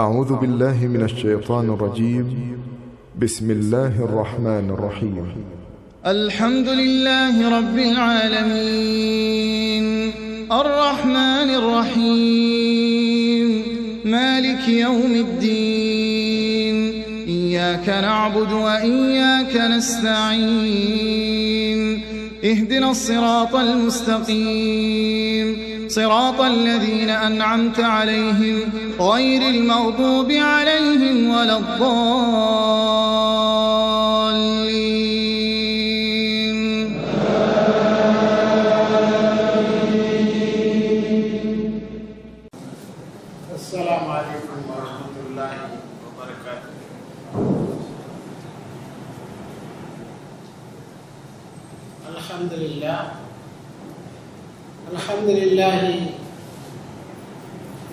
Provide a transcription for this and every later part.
أعوذ بالله من الشيطان الرجيم. بسم الله الرحمن الرحيم. الحمد لله رب العالمين الرحمن الرحيم مالك يوم الدين إياك نعبد وإياك نستعين اهدنا الصراط المستقيم صراط الذين أنعمت عليهم غير المغضوب عليهم ولا الضالين. السلام عليكم ورحمة الله وبركاته. الحمد لله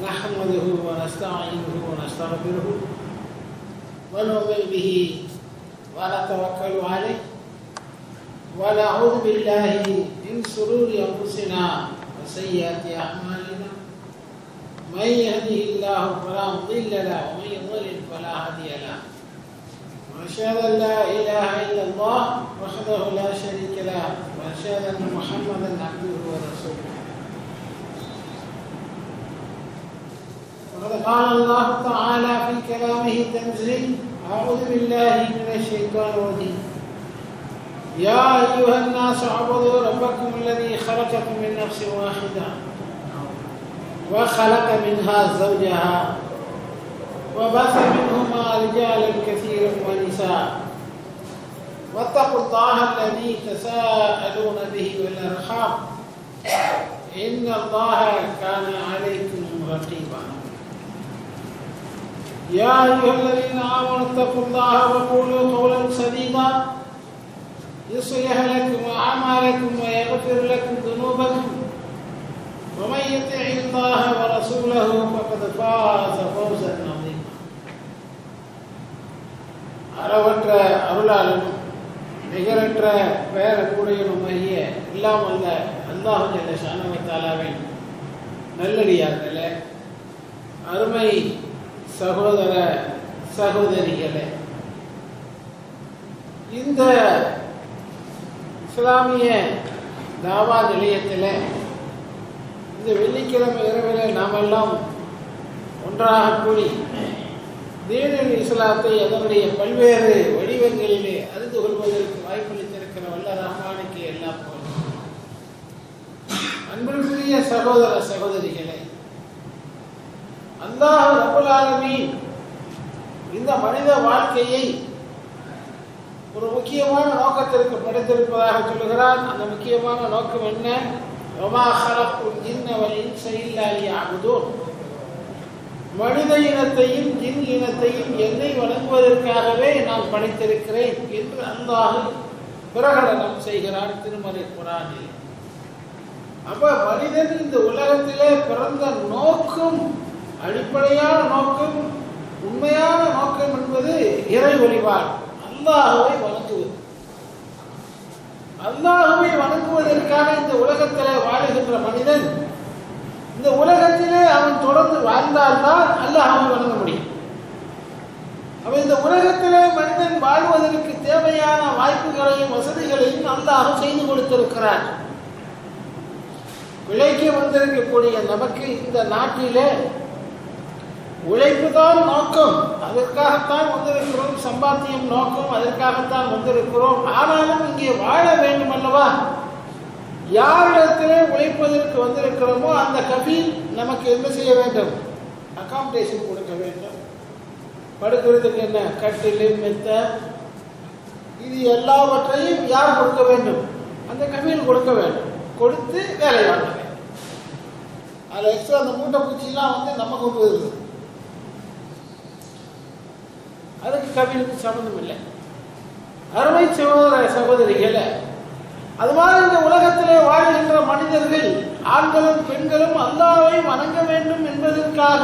نحمده ونستعينه ونستغفره ونؤمن به ونتوكل عليه ونعوذ بالله من شرور أنفسنا وسيئات أعمالنا من يهده الله فلا مضل له ومن يضلل فلا هادي له وأشهد أن لا إله إلا الله وحده لا شريك له وأشهد أن محمدا عبده ورسوله. وقد قال الله تعالى في كلامه التنزيل: أعوذ بالله من الشيطان الرجيم. يا أيها الناس اعبدوا ربكم الذي خلقكم من نفس واحدة وخلق منها زوجها وبث منهما رجالا كثيرا ونساء واتقوا الله الذي تساءلون به والأرحام إن الله كان عليكم رقيبا. يا أيها الذين آمنوا اتقوا الله وقولوا قولا سديدا يصلح لكم أعمالكم ويغفر لكم ذنوبكم ومن يطع الله ورسوله فقد فاز فوزا عظيما. அளவற்ற அருளாளனும் நிகரற்ற பெயரக்கூடியனுமாகிய எல்லாம் வல்ல அல்லாஹ் ஜல்ல ஷானஹு வ தஆலாவின் நல்லடியார்களே, அருமை சகோதர சகோதரிகளே, இந்த இஸ்லாமிய தாவா நிலையத்தில் இந்த வெள்ளிக்கிழமை இரவில் நாமெல்லாம் ஒன்றாக கூடி தீனுல் இஸ்லாத்தை அதனுடைய பல்வேறு வடிவங்களிலே அறிந்து கொள்வதற்கு வாய்ப்பளித்திருக்கிற வல்ல ரஹ்மானுக்கு எல்லா புகழும். அன்பிற்குரிய சகோதர சகோதரிகளே, அல்லாஹ் ரப்பல் ஆலமீன் இந்த மனித வாழ்க்கையை ஒரு முக்கியமான நோக்கத்திற்கு படைத்திருப்பதாக சொல்லுகிறான். அந்த முக்கியமான நோக்கம் என்ன? வமா ஹலக்குல் ஜின்ன வல் இன்ஸ இல்லா லியஅபுதூன். மனித இனத்தையும் ஜின் இனத்தையும் என்னை வணங்குவதற்காகவே நான் படைத்திருக்கிறேன் என்று அல்லாஹ் பிரகடனம் செய்கிறான் திருமறை குர்ஆனில். அப்ப மனிதன் இந்த உலகத்திலே பிறந்த நோக்கம், அடிப்படையான நோக்கம், உண்மையான நோக்கம் என்பது இறை வழிபாடு, அல்லாஹ்வை வணங்குவது. அல்லாஹ்வை வணங்குவதற்காக இந்த உலகத்திலே வாழுகின்ற மனிதன் இந்த உலகத்திலே அவன் தொடர்ந்து வாழ்ந்தால்தான் அல்லாஹ்வை வணங்க முடியும். அவன் இந்த உலகத்திலே மனிதன் வாழ்வதற்கு தேவையான வாய்ப்புகளையும் வசதிகளையும் அல்லாஹ் செய்து கொடுத்திருக்கிறான். விலைக்கு வந்திருக்கக்கூடிய நமக்கு இந்த நாட்டிலே உழைப்பு தான் நோக்கம், அதற்காகத்தான் வந்திருக்கிறோம். சம்பாத்தியம் நோக்கம், அதற்காகத்தான் வந்திருக்கிறோம். ஆனாலும் இங்கே வாழ வேண்டும் அல்லவா? யாரிடத்திலே உழைப்பதற்கு வந்திருக்கிறோமோ அந்த கபீல் நமக்கு என்ன செய்ய வேண்டும்? அகாமடேஷன் கொடுக்க வேண்டும். படுக்கிறதுக்கு என்ன, கட்டில், மெத்த, இது எல்லாவற்றையும் யார் கொடுக்க வேண்டும்? அந்த கபீல் கொடுக்க வேண்டும். கொடுத்து வேலை வாங்க வேண்டும். அதில் எக்ஸ்ட்ரா அந்த மூட்டை பூச்சிலாம் நம்ம கொண்டு வருது, அதுக்கு கபீலுக்கு சம்பந்தம் இல்லை. அருமை சகோதர சகோதரிகளை, அது மாதிரி இந்த உலகத்திலே வாழ்கின்ற மனிதர்கள் ஆண்களும் பெண்களும் அல்லாஹ்வை வணங்க வேண்டும் என்பதற்காக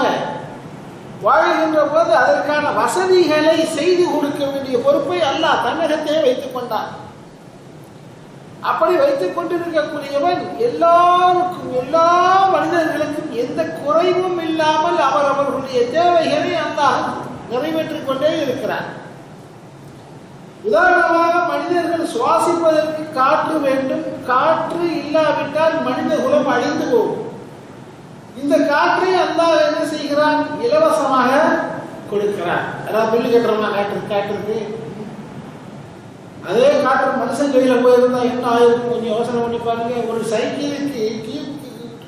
வாழ்கின்ற போது அதற்கான வசதிகளை செய்து கொடுக்க வேண்டிய பொறுப்பை அல்லாஹ் தன்னகத்தே வைத்துக் கொண்டார். அப்படி வைத்துக் கொண்டிருக்கக்கூடியவன் எல்லாருக்கும், எல்லா மனிதர்களுக்கும் எந்த குறைவும் இல்லாமல் அவர்களுடைய தேவைகளை அல்லாஹ் நிறைவேற்றிக் கொண்டே இருக்கிறார். உதாரணமாக மனிதர்கள் சுவாசிப்பதற்கு காற்று வேண்டும். காற்று இல்லாவிட்டால் மனித குலம் அழிந்து போகும். இந்த காற்றை அல்லாஹ் என்ன செய்கிறான்? இலவசமாக கொடுக்கிறான். அதாவது பில்லு கட்டுறோமா காற்றுக்கு. அதே காற்று மனுஷன் கையில் போயிருந்தா என்ன ஆயிருக்கும் கொஞ்சம் யோசனை பண்ணி பாருங்க. ஒரு சைக்கிளுக்கு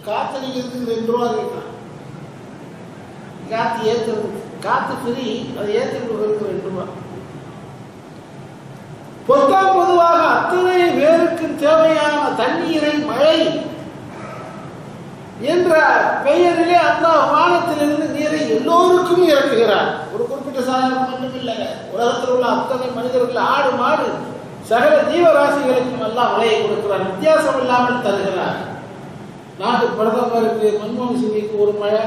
காத்தடிக்கிறதுக்கு 2 ரூபா கேட்கலாம். காற்று ஏற்றுறது, காற்று ஃப்ரீ, அதை ஏற்றி கொடுக்கறதுக்கு 2 ரூபா. பொதுவாக அத்தனை பேருக்கு தேவையான தண்ணீரை மழை என்ற பெயரிலே அல்லாஹ் வானத்திலிருந்து நீரை எல்லோருக்கும் இறக்குகிறார். ஒரு குறிப்பிட்ட சாதனம் மட்டும் இல்லை, உலகத்தில் உள்ள அத்தனை மனிதர்கள், ஆடு மாடு சகல ஜீவராசிகளுக்கும் எல்லாம் மழையை கொடுக்கிறார். வித்தியாசம் இல்லாமல் தருகிறார். நாட்டு பிரதமருக்கு மன்மோகன் சிங்கிற்கு ஒரு மழை,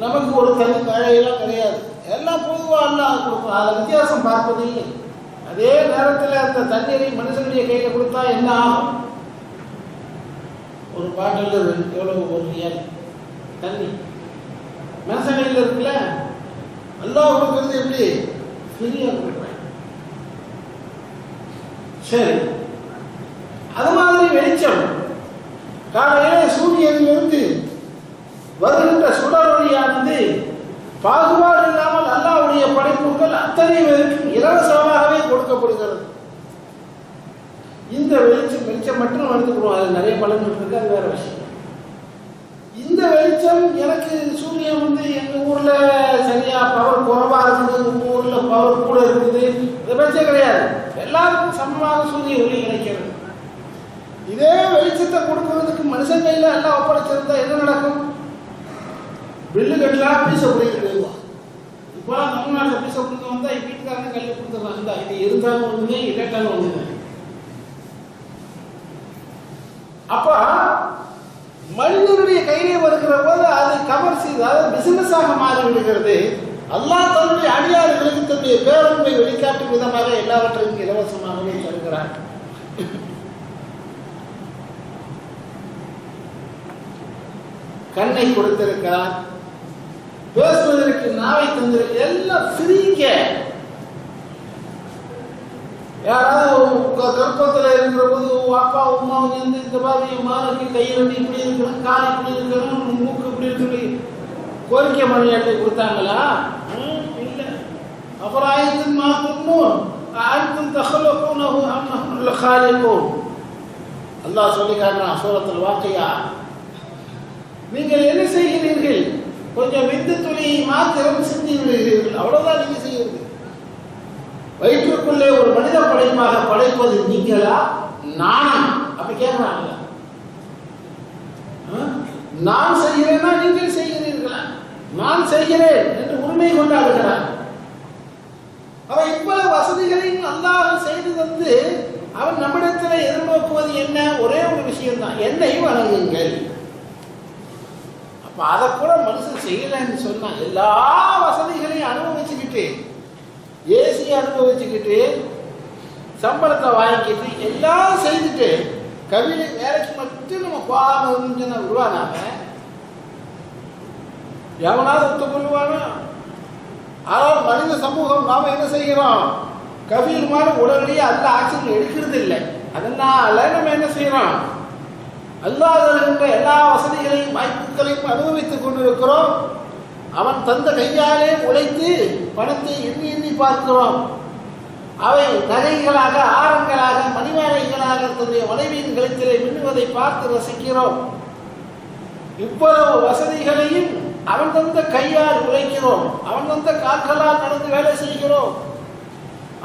நமக்கு ஒரு தனி மழையெல்லாம் கிடையாது. எல்லாம் பொதுவாக எல்லாம் கொடுக்கும். அதை வித்தியாசம் பார்ப்பதில்லை. அதே நேரத்தில் அந்த தண்ணீரை மனுஷனுடைய கையில் கொடுத்தா என்ன ஆகும்? ஒரு பாட்டில் எவ்வளவு ஒரு ரியால் தண்ணி மனுஷன் கையில் இருக்குல்ல. அல்லாஹ் கொடுக்கறது எப்படி? ஃப்ரீயா கொடுக்குறேன். சரி, அது மாதிரி வெளிச்சம் காலையில சூரியனிலிருந்து வருகின்ற சுடரொளியானது பாகுபாடு இல்லாமல் அல்லாஹ்வுடைய படைப்புகள் அத்தனை பேருக்கும் இலவசமாகவே கொடுக்கப்படுகிறது. இந்த வெளிச்சம் மட்டும் எடுத்துக்கிறோம். அது நிறைய பலன் இருக்கு, அது வேற விஷயம். இந்த வெளிச்சம் எனக்கு சூரியன் எங்க ஊர்ல சரியா பவர் குறைவா இருக்குது, உங்க ஊர்ல பவர் கூட இருக்குது, இது பிரச்சனை கிடையாது. எல்லாருக்கும் சமமாக சூரிய ஒளி கிடைக்கிறது. இதே வெளிச்சத்தை கொடுக்கறதுக்கு மனுஷன் கையில எல்லாம் ஒப்படைச்சிருந்தா என்ன நடக்கும்? பில்லு கட்டலாம், பீச பிடிக்கிறது. இப்போலாம் தமிழ்நாட்டில் பீச பிடிக்க வந்தா வீட்டுக்காரங்க கல்வி கொடுத்துருவாங்க. இது இருந்தாலும் ஒண்ணுங்க, இல்லாட்டாலும் ஒண்ணுங்க. அப்ப மனிதனுடைய கையிலே வருகிற போது அது கமர்சியல், அதாவது பிசினஸாக மாறிவிடுகிறது. அல்லாஹ் தன்னுடைய அடியார்களுக்கு தன்னுடைய பேரன்பை வெளிக்காட்டும் விதமாக எல்லாவற்றையும் இலவசமாகவே தருகிறார். கண்ணை கொடுத்திருக்கிறார், பேசுவதற்கு நாவை தந்திருக்க, எல்லாம் ஃப்ரீங்க. யாராவது கர்ப்பத்தில் இருக்கிற போது அப்பா அம்மா இந்த மாதிரி மானுக்கு கையில் இப்படி இருக்கணும், கால் இப்படி இருக்கணும், மூக்கு இப்படி இருக்கணும் கோரிக்கை மணி அட்டை கொடுத்தாங்களா? இல்லை. அப்புறம் ஆயிரத்தின் மாற்றணும் ஆயிரத்தின் தகவலும் காலிக்கும் அல்லாஹ் சொல்லி காட்டுறான் சூரத்தில் வாக்கையா. நீங்கள் என்ன செய்கிறீர்கள்? கொஞ்சம் விந்து துளியை மாத்திரம் சிந்தி விடுகிறீர்கள், அவ்வளவுதான் நீங்க செய்கிறது. வயிற்றுக்குள்ளே ஒரு மனித படைப்பாக படைப்பது நீங்களா நானா? அப்படி கேட்கிறாங்க. நான் செய்கிறேன்னா நீங்கள் செய்கிறீர்களா? நான் செய்கிறேன் என்று உரிமை கொண்டாடுகிறார். அவன் இவ்வளவு வசதிகளையும் அல்லாஹ் செய்து வந்து அவன் நம்மிடத்தில் எதிர்நோக்குவது என்ன? ஒரே ஒரு விஷயம் தான், என்னை வணங்குங்கள். அப்ப அதை கூட மனுஷன் செய்யலன்னு சொன்னா, எல்லா வசதிகளையும் அனுபவிச்சுக்கிட்டு, ஏசி அனுபவிச்சுக்கிட்டு, சம்பளத்தை வாங்கிக்கிட்டு, எல்லாம் செய்துட்டு கவிதை வேலைக்கு மட்டும் நம்ம போகாம இருந்துச்சுன்னா விடுவானாம? எவனாவது ஒத்துக்கொள்வானா? ஆனால் மனித சமூகம் நாம என்ன செய்கிறோம்? கவியில் மாதிரி உடனடியாக அல்ல ஆக்ஷன் எடுக்கிறது இல்லை. அதனால நம்ம என்ன செய்யறோம்? அல்லாஹ் தருகின்ற எல்லா வசதிகளையும் வாய்ப்புகளையும் அனுபவித்துக் கொண்டிருக்கிறோம். அவன் தந்த கையாலே உழைத்து பணத்தை எண்ணி எண்ணி பார்க்கிறோம். அவை நகைகளாக, ஆரங்களாக, மணிமாலைகளாக தன்னுடைய மனைவியின் கழுத்திலே மின்னுவதை பார்த்து ரசிக்கிறோம். இவ்வளவு வசதிகளையும் அவன் தந்த கையால் உழைக்கிறோம், அவன் தந்த கால்களால் நடந்து வேலை செய்கிறோம்.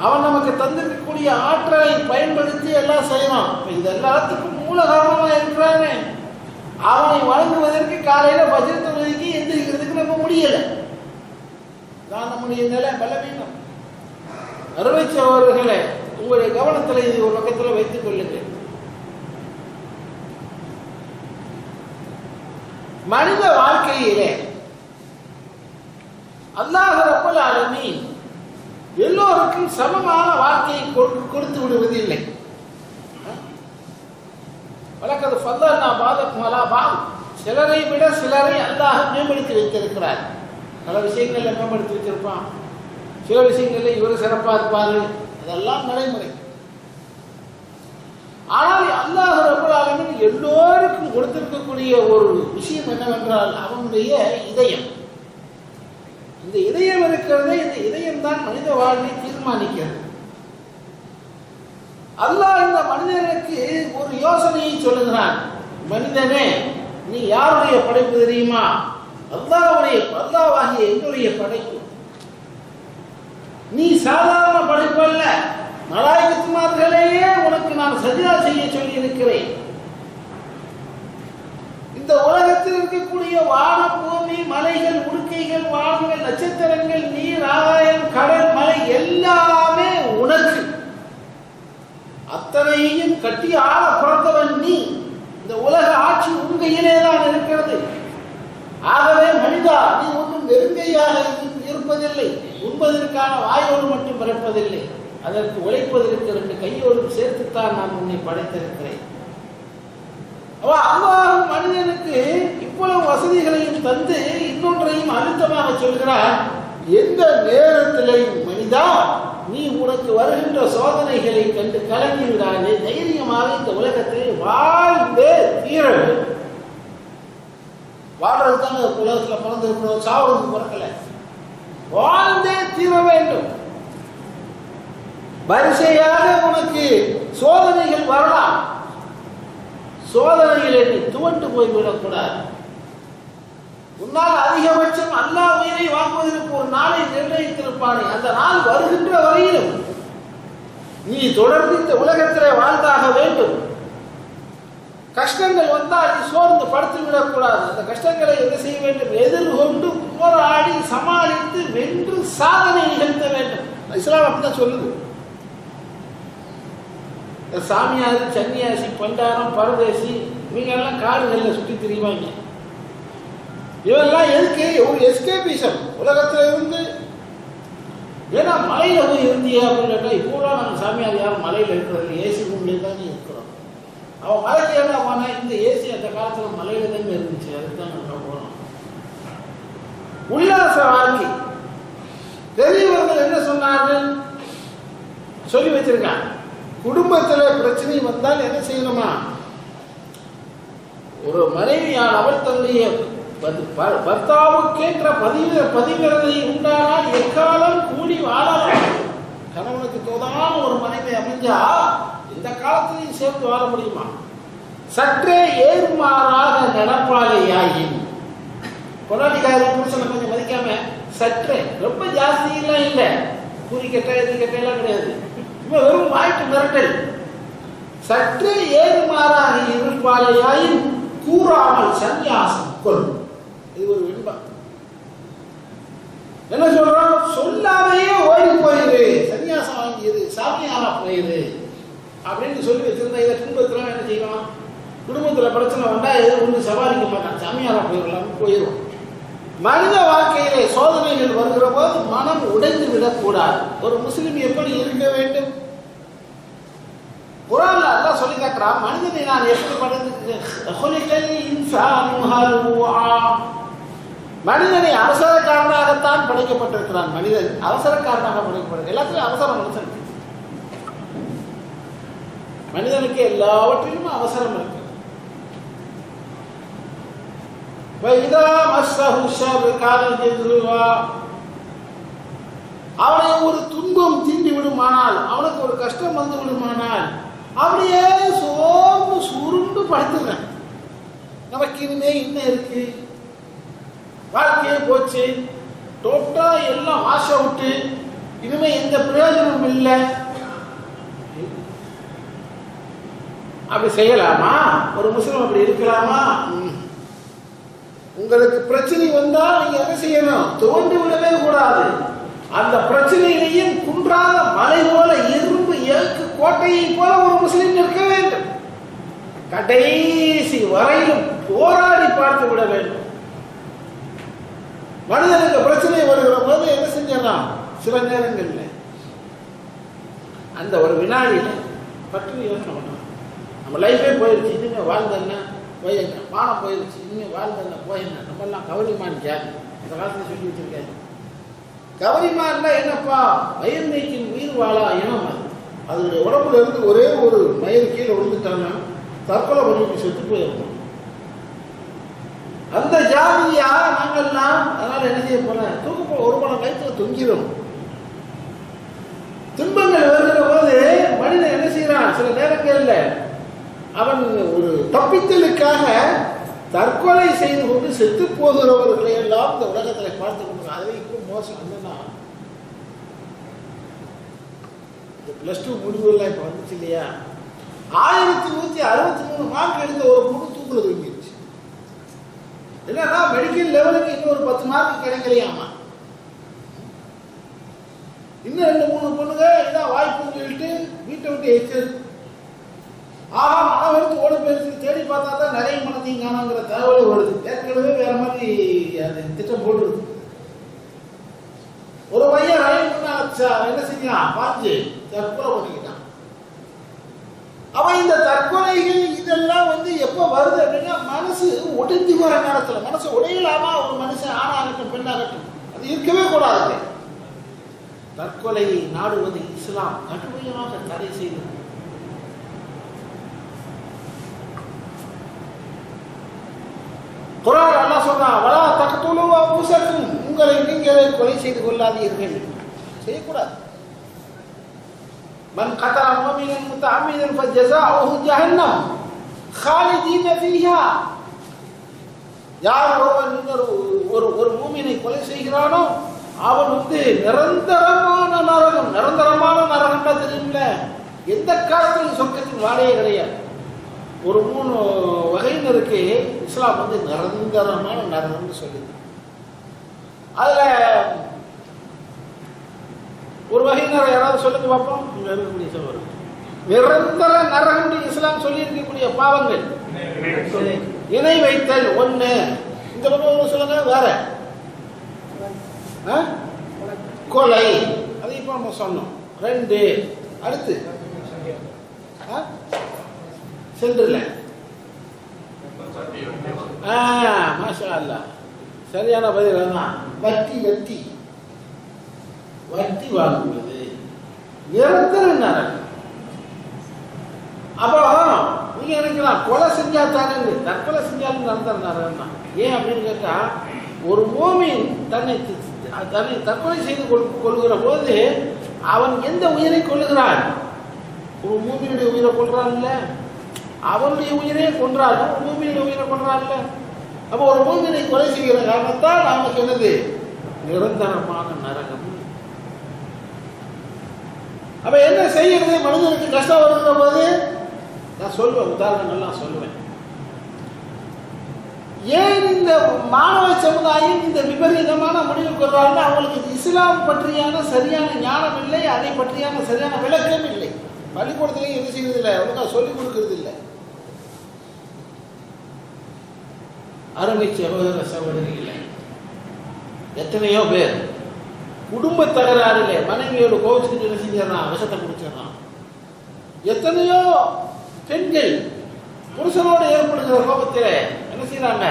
அவன் நமக்கு தந்திருக்கக்கூடிய ஆற்றலை பயன்படுத்தி எல்லாம் செய்யணும். இது எல்லாத்துக்கும் மூல காரணமாக இருக்கிறானே, அவனை வழங்குவதற்கு காலையில பஜ்ர் தொழுகைக்கு எந்திரிக்கிறதுக்கு நம்ம முடியல. தான் நம்முடைய நிலை பலவீனம். அருமை சகோதரர்களே, உங்களுடைய கவனத்தில் இது ஒரு பக்கத்தில் வைத்துக் கொள்ளுங்கள். மனித வாழ்க்கையிலே அல்லாஹ் ரப்பல் ஆலமீன் எல்லோருக்கும் சமமான வாழ்க்கையை கொடுத்து விடுவதில்லை. வழக்கது ஃபதல்னா பாதக்கும் அலா பாத், சிலரை விட சிலரை அல்லாஹ் மேம்படுத்தி வைத்திருக்கிறார். பல விஷயங்கள்ல மேம்படுத்தி வச்சிருப்பான், சில விஷயங்கள்ல இவர் சிறப்பா இருப்பாரு, அதெல்லாம் நடைமுறை. ஆனால் அல்லாஹ் ரப்பல் ஆலமீன் எல்லோருக்கும் கொடுத்திருக்கக்கூடிய ஒரு விஷயம் என்னவென்றால் அவனுடைய இதயம். இந்த இதயம் இருக்கிறதே, இந்த இதயம் தான் மனித வாழ்வை தீர்மானிக்கிறது. அல்லாஹ் இந்த மனிதனுக்கு ஒரு யோசனையை சொல்லுகிறான். மனிதனே, நீ யாருடைய படைப்பு தெரியுமா? அல்லாஹ்வாகிய என்னுடைய படைப்பு. நீ சாதாரண படைப்பு அல்ல, மலாயிகத்துமார்களையே உனக்கு நான் சஜிதா செய்ய சொல்லி இருக்கிறேன். இந்த உலகத்தில் இருக்கக்கூடிய வானம், பூமி, மலைகள், உடுக்கைகள், வானங்கள், நட்சத்திரங்கள், நீர், ஆகாயம், கடல், மலை எல்லாமே உனக்கு. அத்தனையும் கட்டி ஆள பிறந்தவன் நீ. இந்த உலக ஆட்சி உன் கையிலே தான் இருக்கிறது. ஆகவே மனிதா, நீ ஒன்றும் வெறுங்கையாக இருப்பதில்லை. உண்பதற்கான வாயோடு மட்டும் பிறப்பதில்லை, அதற்கு உழைப்பதற்கு 2 கையோடும் சேர்த்துத்தான் நான் உன்னை படைத்திருக்கிறேன். அல்லாஹ் மனிதனுக்கு இவ்வளவு வசதிகளையும் தந்து இன்னொன்றையும் அழுத்தமாக சொல்கிறார். எந்த நேரத்திலையும் மனிதா, நீ உனக்கு வருகின்ற சோதனைகளை கண்டு கலங்கி விடாதே, தைரியமாக இந்த உலகத்தை வாழ்ந்தே தீர வேண்டும். வாழ்றது தானே உலகத்துல பிறந்திருக்கிறோம், சாவதுக்கு பிறக்கல. வாழ்ந்தே தீர வேண்டும். வரிசையாக உனக்கு சோதனைகள் வரலாம், சோதனைகளை நீ துவண்டு போய்விடக்கூடாது. உன்னால் அதிகபட்சம் அல்லாஹ் உயிரை வாங்குவதற்கு ஒரு நாளை நிர்ணயித்திருப்பானே, அந்த நாள் வருகின்ற வரையிலும் நீ தொடர்ந்து இந்த உலகத்திலே வாழ்ந்தாக வேண்டும். கஷ்டங்கள் வந்தால் நீ சோர்ந்து படுத்து விடக்கூடாது. அந்த கஷ்டங்களை என்ன செய்ய வேண்டும்? எதிர்கொண்டு போராடி சமாளித்து வென்று சாதனை நிகழ்த்த வேண்டும். இஸ்லாம் அப்படிதான் சொல்லுது. சாமியார், சன்னியாசி, பண்டாரம், பரதேசி இவங்கெல்லாம் காடுகளில் சுற்றி திரிவாங்க. இவெல்லாம் எதுக்கு? ஒரு எஸ்கேபிசம் உலகத்துல இருந்து. ஏன்னா மலையில போய் இருந்தியா அப்படின்னு கேட்டா, இப்போலாம் நம்ம சாமியார் யாரும் மலையில இருக்கிறது, ஏசி ரூம்லேயே தானே இருக்கிறோம். அவன் மலைக்கு என்ன போனா, இந்த ஏசி அந்த காலத்துல மலையில தானே இருந்துச்சு, அதுதான் நம்ம போனோம். உல்லாச வாழ்க்கை. பெரியவர்கள் என்ன சொன்னார்கள் சொல்லி வச்சிருக்காங்க. குடும்பத்துல பிரச்சனை வந்தால் என்ன செய்யணுமா? ஒரு மனைவியால் அவள் தன்னுடைய பர்த்தாவுக்கேற்ற பதிவிரதை உண்டானால் எக்காலம் கூடி வாழலாம். கணவனுக்கு தோதான ஒரு மனைவி அமைஞ்சா இந்த காலத்திலையும் சேர்த்து வாழ முடியுமா? சற்றே ஏறுமாறாக நடப்பாளையாயின். கொண்டாடிக்காரி புருஷனை கொஞ்சம் மதிக்காம சற்றே, ரொம்ப ஜாஸ்தி எல்லாம் இல்லை, கூறி கட்ட எது கட்ட எல்லாம் கிடையாது, வெறும் வாய்ப்பு மிரட்டல். சற்றே ஏறுமாறாக இருப்பாளையாயின் கூறாமல் சந்நியாசம் கொள். இது ஒரு வெண்பா. என்ன சொல்றோம்? சொல்லாமையே ஓடி போயிரு, சன்னியாசம் வாங்கியது, சாமியாரா போயிரு அப்படின்னு சொல்லி வச்சிருந்தா இதை குடும்பத்துல என்ன செய்யலாம்? குடும்பத்துல பிரச்சனை வந்தா எது ஒன்று சமாளிக்க மாட்டான், சாமியாரா போயிடலாம், போயிடும். மனித வாழ்க்கையிலே சோதனைகள் வருகிற போது மனம் உடைந்து விடக்கூடாது. ஒரு முஸ்லிம் எப்படி இருக்க வேண்டும்? குர்ஆன்ல அல்லாஹ் சொல்லி காட்டுறான், மனிதனை நான் எப்படி மனிதனை அவசரக்காரனாகத்தான் படைக்கப்பட்டிருக்கிறான். மனிதன் அவசரக்காரனாக படைக்கப்பட்டிருக்க. எல்லாத்திலும் அவசரம் மனுஷன். மனிதனுக்கு எல்லாவற்றிலும் அவசரம் இருக்கு. அவனை ஒரு துன்பம் தீண்டி விடுமானால், அவனுக்கு ஒரு கஷ்டம் வந்து விடுமானால் அப்படியே சோர்ந்து சுருண்டு படுத்துக்கிறேன். நமக்கு இனிமே என்ன இருக்கு? வாழ்க்கையே போச்சு, டோட்டா எல்லாம் ஆசை விட்டு இனிமே எந்த பிரயோஜனமும் இல்லை. அப்படி செய்யலாமா? ஒரு முஸ்லிம் அப்படி இருக்கலாமா? உங்களுக்கு பிரச்சனை வந்தால் நீங்க என்ன செய்யணும்? தோண்டி விடவே கூடாது. அந்த பிரச்சனையிலையும் குன்றாத மலை போல, இரும்பு ஏற்கு கோட்டையை போல ஒரு முஸ்லிம் இருக்க வேண்டும். கடைசி வரையிலும் போராடி பார்த்து விட வேண்டும். மனிதனுக்கு பிரச்சனை வருகிற போது என்ன செஞ்சிடலாம்? சில நேரங்கள்ல அந்த ஒரு வினாடியில பற்றி யோசனை பண்ணலாம், நம்ம லைஃபே போயிடுச்சு, இனிமே வாழ்ந்தேன்னா போயிருங்க, பானம் போயிருச்சு, இன்னும் வாழ்ந்தங்க போயிருங்க. நம்மெல்லாம் கவரிமான் ஜாதி இந்த காலத்தில் சொல்லி வச்சிருக்காங்க. கவரிமான்ல என்னப்பா, வயிறு நீக்கின் உயிர் வாழா இனம். அதனுடைய உடம்புல இருந்து ஒரே ஒரு மயிறு கீழே விழுந்துட்டாங்க, தற்கொலை பண்ணி செத்து போயிருக்கோம். அந்த ஜாதியா நாங்கள்லாம். அதனால என்ன செய்ய போறேன், தூக்க ஒரு பணம் கைத்துல தொங்கிடும். துன்பங்கள் வருகிற போது மனிதன் என்ன செய்யறான், சில நேரங்கள்ல அவன் ஒரு தப்பித்தலுக்காக தற்கொலை செய்து கொண்டு செத்து போகிறவர்களை எல்லாம் இந்த உலகத்தில் பார்த்து கொண்டு. அதை இப்போ மோசம் என்னன்னா, +2 முடிவுலாம் இப்ப வந்துச்சு இல்லையா, 1163 மார்க் எடுத்த ஒரு பொண்ணு தூக்குல தூங்கிடுச்சு. என்னன்னா மெடிக்கல் லெவலுக்கு இன்னும் ஒரு 10 மார்க் கிடைக்கலையாமா. இன்னும் 2-3 பொண்ணுங்க இதான் வாய்ப்புன்னு சொல்லிட்டு வீட்டை விட்டு எச்சு மனம் எடுத்து ஓடி போயிடுச்சு. தேடி பார்த்தா தான் நிறைய மனத்தையும் காணுங்கிற தகவலே வருது. ஏற்கனவே வேற மாதிரி அது திட்டம் போடுறது. ஒரு பையன் ரயில் என்ன செஞ்சான், பாஞ்சு தற்கொலை பண்ணிக்கிட்டான். அவன் இந்த தற்கொலைகள் இதெல்லாம் எப்ப வருது அப்படின்னா, மனசு உடைஞ்சு போற நேரத்துல. மனசு உடையலாமா ஒரு மனுஷன், ஆணாகட்டும் பெண்ணாகட்டும், அது இருக்கவே கூடாது. தற்கொலை நாடுவது இஸ்லாம் கடுமையாக தடை செய்தது. குர்ஆன் அல்லாஹ் சொல்றான், வலா தக்துலு அன்ஃபுஸக்கும், உங்களை நீங்களே கொலை செய்து கொள்ளாதீர்கள். செய்யக்கூடாது. மன் கதல முஃமினன் முத்தஅம்மிதன் ஃபஜஸாஉஹு ஜஹன்னம் خالدين فيها. யார் ஒரு மூமினை கொலை செய்கிறானோ அவன் நிரந்தரமான நரகம். நிரந்தரமான நரகம்னா தெரியுமில்ல, எந்த காலத்திலும் சொர்க்கத்தின் வாடையே கிடையாது. ஒரு 3 வகையினருக்கு இஸ்லாம் நிரந்தரமான நரகம்னு சொல்லுது. அதுல ஒரு வகையினர் யாராவது சொல்லுங்க பார்ப்போம். நிரந்தர நரகம் இஸ்லாம் சொல்லி இருக்கக்கூடிய பாவங்கள், இணை வைத்தல் 1. இந்த பக்கம் சொல்லுங்க வேற, கொலை, அது இப்ப நம்ம சொன்னோம் 2. அடுத்து சென்றுல மாஷா அல்லாஹ், சரியான பதில் தான். வட்டி வாங்குவது நிரந்தர நரகம். அப்புறம் நீங்க நினைக்கலாம் கொலை செஞ்சா தானே, தற்கொலை செஞ்சாலும் நிரந்தர நரகம் தான். ஏன் அப்படின்னு கேட்டா, ஒரு மூமின் தன்னை தற்கொலை செய்து கொள்கிற போது அவன் எந்த உயிரை கொள்ளுகிறான்? ஒரு மூமியினுடைய உயிரை கொள்றான் இல்ல, அவனுடைய உயிரே கொன்றான். ஒரு மூமியினுடைய உயிரை கொன்றான் இல்ல. அப்ப ஒரு மூமினை கொலை செய்கிற காரணத்தால் அவனுக்கு என்னது, நிரந்தரமான நரகம். அப்ப என்ன செய்யறது, மனிதனுக்கு கஷ்டம் வருகிற போது நான் சொல்லுவேன், உதாரணங்கள்லாம் சொல்லுவேன். ஏன் இந்த மாணவ சமுதாயம் இந்த விபரீதமான முடிவு கொள்றாங்க? அவங்களுக்கு இஸ்லாம் பற்றியான சரியான ஞானம் இல்லை, அதை பற்றியான சரியான விளக்கம் இல்லை. பள்ளிக்கூடத்திலையும் எது செய்வதில்லை, ஒழுங்கா சொல்லிக் கொடுக்கறது இல்லை. அருமை சகோதர சகோதரிகளை, எத்தனையோ பேர் குடும்ப தகராறிலே மனைவியோடு கோவிச்சுட்டு என்ன செஞ்சிடறான், விஷத்தை குடிச்சிடறான். எத்தனையோ பெண்கள் புருஷனோடு ஏற்படுகிற கோபத்தில் என்ன செய்யறாங்க,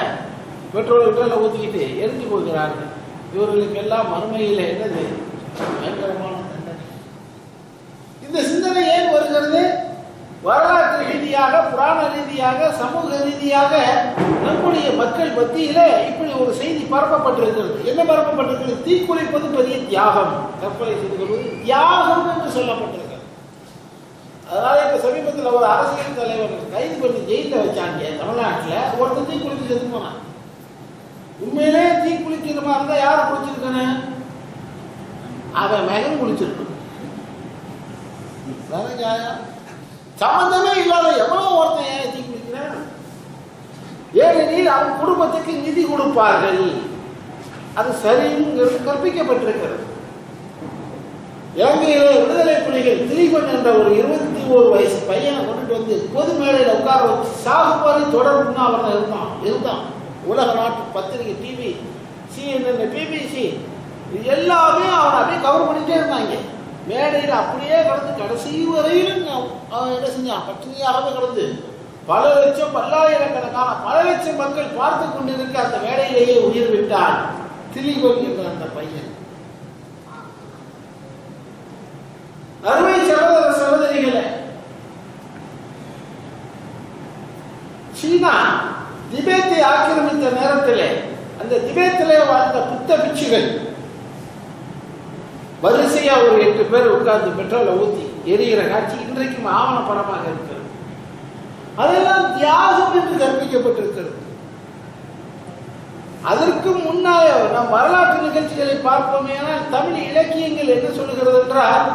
பெட்ரோல் ஊற்றிக்கிட்டு எரிஞ்சு போகிறார்கள். இவர்களுக்கு எல்லாம் மறுமையில் என்னது, பயங்கரமான தண்டனை. இந்த சிந்தனை ஏன் வருகிறது? வரலாற்று ரீதியாக, புராண ரீதியாக, சமூக ரீதியாக நம்முடைய மக்கள் மத்தியிலே இப்படி ஒரு செய்தி பரப்பப்பட்டிருக்கிறது. என்ன பரப்பப்பட்டிருக்கிறது? தீக்குளிப்பது பெரிய தியாகம், தற்கொலை செய்து கொள்வது தியாகம் என்று சொல்லப்பட்டிருக்கிறது. அதனால இப்ப சமீபத்தில் ஒரு அரசியல் தலைவர் கைது பண்ணி ஜெயில வச்சாங்க தமிழ்நாட்டில். ஒருத்தர் தீக்குளிச்சு செத்து போனான். உண்மையிலே தீக்குளிக்கிற மாதிரி இருந்தா யாரும் குளிச்சிருக்கானே, அவன் மகன் குளிச்சிருக்கணும். சம்பந்தமே இல்லாத எவ்வளவு ஒருத்தன் ஏன் தீக்குளிக்கிறான்? ஏனெனில் அவன் குடும்பத்துக்கு நிதி கொடுப்பார்கள், அது சரிங்கிறது கற்பிக்கப்பட்டிருக்கிறது. இலங்கையிலே விடுதலை புலிகள் திலீபன் என்ற ஒரு 21 வயசு பையனை கொண்டுட்டு வந்து பொது மேடையில் உட்கார வச்சு சாகுபாரி தொடர்புன்னு அவன் இருந்தான். உலக நாட்டு பத்திரிகை, டிவி, CNN, BBC இது எல்லாமே அவனை அப்படியே கவர் பண்ணிட்டே இருந்தாங்க. மேடையில் அப்படியே கடந்து கடைசி வரையிலும் அவன் என்ன செஞ்சான், பட்டினியாகவே கடந்து பல லட்சம் பல்லாயிரக்கணக்கான பல லட்சம் மக்கள் பார்த்து கொண்டிருக்க அந்த வேலையிலேயே உயிர் விட்டார் திலீபன் என்ற அந்த பையன். அருமை சகோதர சகோதரிகளே, சீனா திபேத்தை ஆக்கிரமித்த நேரத்திலே அந்த திபேத்திலே வாழ்ந்த புத்த பிட்சுகள் வரிசையா ஒரு 8 பேர் உட்கார்ந்து பெட்ரோலை ஊத்தி எரிகிற காட்சி இன்றைக்கும் ஆவணப்படமாக இருக்கிறது. அதெல்லாம் தியாகம் என்று கற்பிக்கப்பட்டிருக்கிறது. அதற்கு முன்னாலே நாம் வரலாற்று நிகழ்ச்சிகளை பார்ப்போமே. தமிழ் இலக்கியங்கள் என்ன சொல்லுகிறது என்றால்,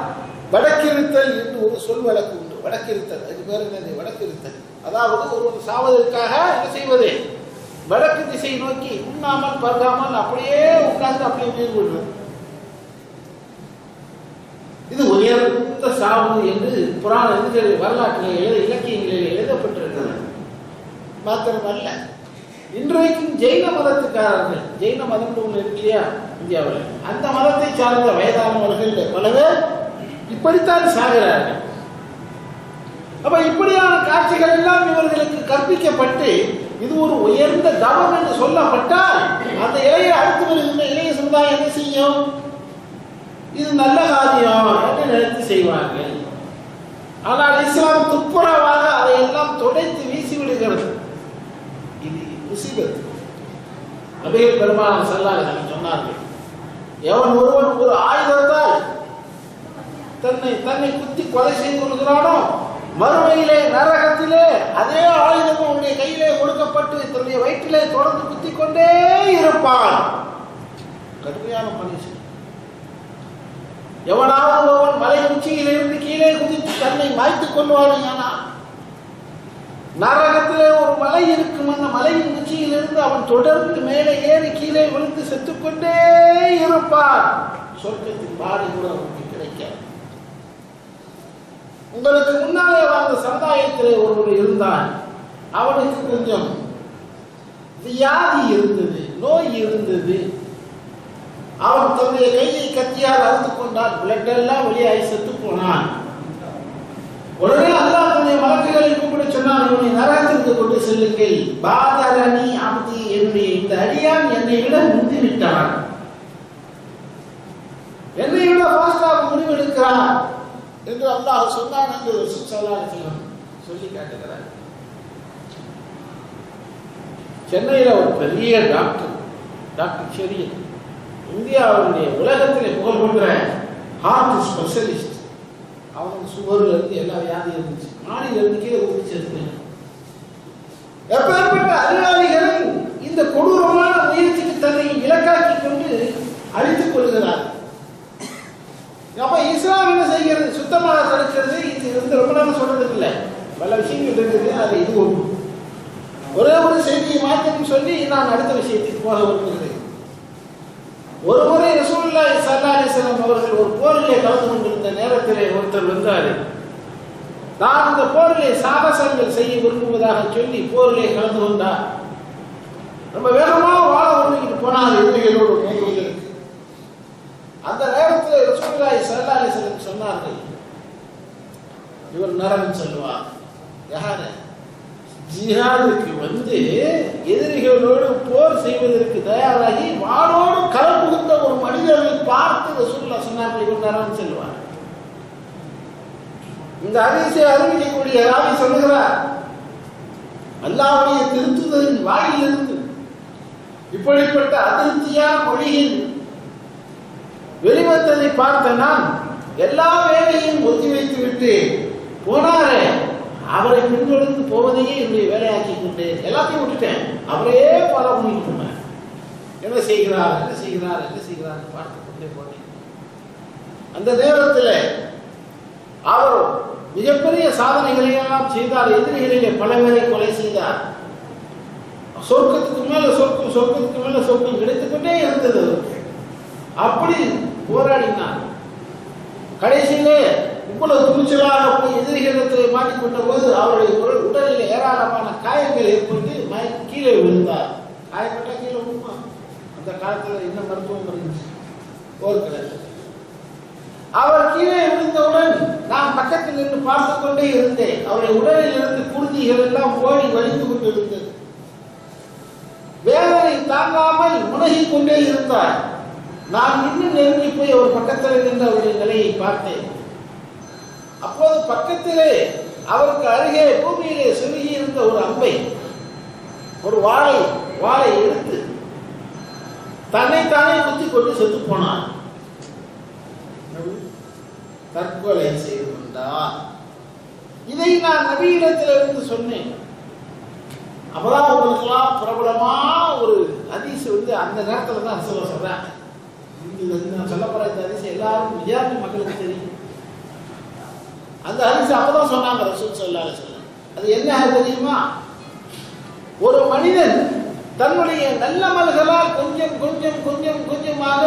வடக்கிருத்தல் என்று ஒரு சொல் வழக்கு உண்டு. வடக்கிருத்தல், அது பேர் என்னது? வடக்கிருத்தல். அதாவது ஒருவர் சாவதற்காக என்ன செய்வது? வடக்கு திசை நோக்கி உண்ணாமல் பருகாமல் அப்படியே உட்கார்ந்து அப்படியே உயிர் விடுறது. இது உயர்ந்த சாவு என்று புராண வரலாற்றில் இலக்கியங்களில் எழுதப்பட்டிருக்கிறது. மாத்திரமல்ல, இன்றைக்கும் ஜெயின மதத்துக்காரர்கள், ஜெயின மதம் ஒன்று இருக்கு இல்லையா இந்தியாவில், அந்த மதத்தை சார்ந்த வயதானவர்கள் பல பேர் இப்படித்தான் சாகிறார்கள். அப்ப இப்படியான காட்சிகள் எல்லாம் இவர்களுக்கு கற்பிக்கப்பட்டு இது ஒரு உயர்ந்த தவம் என்று சொல்லப்பட்டால் அந்த இளைய அடுத்து வருகின்ற இளைய சமுதாயம் என்ன செய்யும்? இது நல்ல காரியம் என்று நினைத்து செய்வார்கள். ஆனால் இஸ்லாம் துப்புரவாக அதையெல்லாம் துடைத்து வீசி விடுகிறது. இது முசீபத். நபிகள் பெருமானார் ஸல்லல்லாஹு அலைஹி வஸல்லம் சொன்னார்கள், எவன் ஒருவன் ஒரு ஆயுதத்தால் தன்னை குத்தி கொலை செய்து கொள்கிறானோ, மறுமையிலே நரகத்திலே அதே ஆயுதம் அவனுடைய கையிலே கொடுக்கப்பட்டு தன்னுடைய வயிற்றிலே தொடர்ந்து குத்தி கொண்டே இருப்பான். கடுமையான பனிஷ். எவனாவது ஒருவன் மலை உச்சியிலிருந்து கீழே குதித்து தன்னை மாய்த்துக் கொள்வானால், நரகத்திலே ஒரு மலை இருக்கும். அந்த மலையின் உச்சியிலிருந்து அவன் தொடர்ந்து மேலே ஏறி கீழே விழுந்து செத்துக்கொண்டே இருப்பான். சொர்க்கத்தின் பாடி கூட அவனுக்கு கிடைக்காது. உங்களுக்கு முன்னாலே வாழ்ந்த சமுதாயத்திலே ஒருவர் இருந்தான். அவனுக்கு கொஞ்சம் வியாதி இருந்தது, நோய் இருந்தது. அவன் தன்னுடைய கையை கத்தியால் அறுத்து கொண்டான். பிளட் எல்லாம் வெளியாகி செத்து போனான். உடனே அல்லாஹ் தன்னுடைய மலக்குகளை கூப்பிட சொன்னான், இவனை நரகத்திற்கு கொண்டு செல்லுங்கள். பாதரணி அப்தி, என்னுடைய இந்த அடியான் என்னை விட முந்தி விட்டான், என்னை விட ஃபாஸ்டாக முடிவெடுக்கிறான் என்று அல்லாஹ் சொன்னான் என்று ரசூல் ஸல்லல்லாஹு அலைஹி வஸல்லம் சொல்லி காட்டுகிறார். சென்னையில் ஒரு பெரிய டாக்டர் ஷெரியன், இந்தியாவுடைய உலகத்திலே புகழ்பெற்ற ஹார்ட் ஸ்பெஷலிஸ்ட். அவனுக்கு சுகர்ல இருந்து எல்லா வியாதியும் இருந்துச்சு. மாடியில இருந்து கீழே ஊதிச்சு. எப்பேற்பட்ட அறிவாளிகள் இந்த கொடூரமான முயற்சிக்கு தன்னை இலக்காக்கி கொண்டு அழித்துக் கொள்கிறார். அப்ப இஸ்லாம் என்ன செய்கிறது? சுத்தமாக தடுக்கிறது. இது வந்து ரொம்ப நேரம் சொல்றது இல்லை, பல விஷயங்கள் இருக்குது. அது இது ஒரே ஒரு செய்தியை மாற்றம் சொல்லி நான் அடுத்த விஷயத்துக்கு போக விரும்புகிறேன். ஒரு முறை ரசூலுல்லாஹி ஸல்லல்லாஹு அலைஹி வஸல்லம் அவர்கள் ஒரு போரிலே கலந்து கொண்டிருந்த நேரத்திலே ஒருத்தர் வந்தார். நான் இந்த போரிலே சாகசங்கள் செய்ய விரும்புவதாக சொல்லி போரிலே கலந்து கொண்டார். ரொம்ப வேகமாக வாழ ஒழுங்கிட்டு போனார் எதிரிகளோடு மோதுவதற்கு. அந்த நேரத்தில் ரசூலுல்லாஹி ஸல்லல்லாஹு அலைஹி வஸல்லம் சொன்னார்கள், இவர் நரகம் செல்வார். யாரு? ஜிஹாதுக்கு வந்து எதிரிகளோடு போர் செய்வதற்கு தயாராகி வாளோடு கலப்புகின்ற ஒரு மனிதரை பார்த்து ரசூலுல்லாஹ் சொன்னார்கள், இவர் நரகம் செல்வார். இந்த ஹதீஸை அறிவிக்கக்கூடிய ராவி சொல்லுகிறார், அல்லாஹ்வுடைய திருத்துதரின் வாயிலிருந்து இப்படிப்பட்ட அதிருப்தியான மொழியில் வெளிவந்ததை பார்த்த நான் எல்லா வேலையும் ஒத்திவைத்து விட்டு போனாரே, அவரை பின்தொடர்ந்து போவதையே என்னுடைய வேலையாக்கி கொண்டு எல்லாத்தையும் விட்டுட்டேன். அவரையே பல பண்ணிட்டு போனேன். என்ன செய்கிறார் பார்த்து கொண்டே போனேன். அந்த நேரத்தில் அவர் மிகப்பெரிய சாதனைகளை எல்லாம் செய்தார். எதிரிகளிலே பல பேரை கொலை செய்தார். சொர்க்கத்துக்கு மேல சொர்க்கம் கிடைத்துக் கொண்டே இருந்தது. அப்படி போராடினார். கடைசியிலே இவ்வளவு துணிச்சலாக போய் எதிரிகளிடத்தில் மாட்டிக்கொண்ட போது அவருடைய உடலில் ஏராளமான காயங்கள் ஏற்பட்டு கீழே விழுந்தார். காயப்பட்ட கீழே விழுமா? அந்த காலத்தில் என்ன மருத்துவம் இருந்துச்சு? போர்க்களத்தில் அவர் கீழே விழுந்தவுடன் நான் பக்கத்தில் நின்று பார்த்து கொண்டே இருந்தேன். அவருடைய உடலில் இருந்து குருதிகள் எல்லாம் ஓடி வலிந்து கொண்டு இருந்தது. வேதனை தாங்காமல் முனகிக் கொண்டே இருந்தார். நான் இன்னும் நெருங்கி போய் அவர் பக்கத்தில் நின்று அவருடைய நிலையை பார்த்தேன். அப்போது பக்கத்திலே அவருக்கு அருகே பூமியிலே சுருகி இருந்த ஒரு அம்பை, ஒரு வாளை எடுத்து தன்னைத்தானே குத்தி கொண்டு செத்து போனார். தற்கொலை செய்து கொண்டார். இதை நான் நபியிடத்தில் இருந்து சொன்னேன். அப்பதான் உங்களுக்கெல்லாம் பிரபலமா ஒரு ஹதீஸ் அந்த நேரத்தில் தான் சொல்றேன். நான் சொல்ல போற இந்த ஹதீஸ் எல்லாரும் விஜயாத்தி மக்களுக்கு தெரியும். அந்த ஹதீஸ் அப்பதான் சொன்னாங்க ரசூல் ஸல்லல்லாஹு அலைஹி வஸல்லம். அது என்ன தெரியுமா? ஒரு மனிதன் தன்னுடைய நல்லமல்களால் கொஞ்சம் கொஞ்சம் கொஞ்சம் கொஞ்சமாக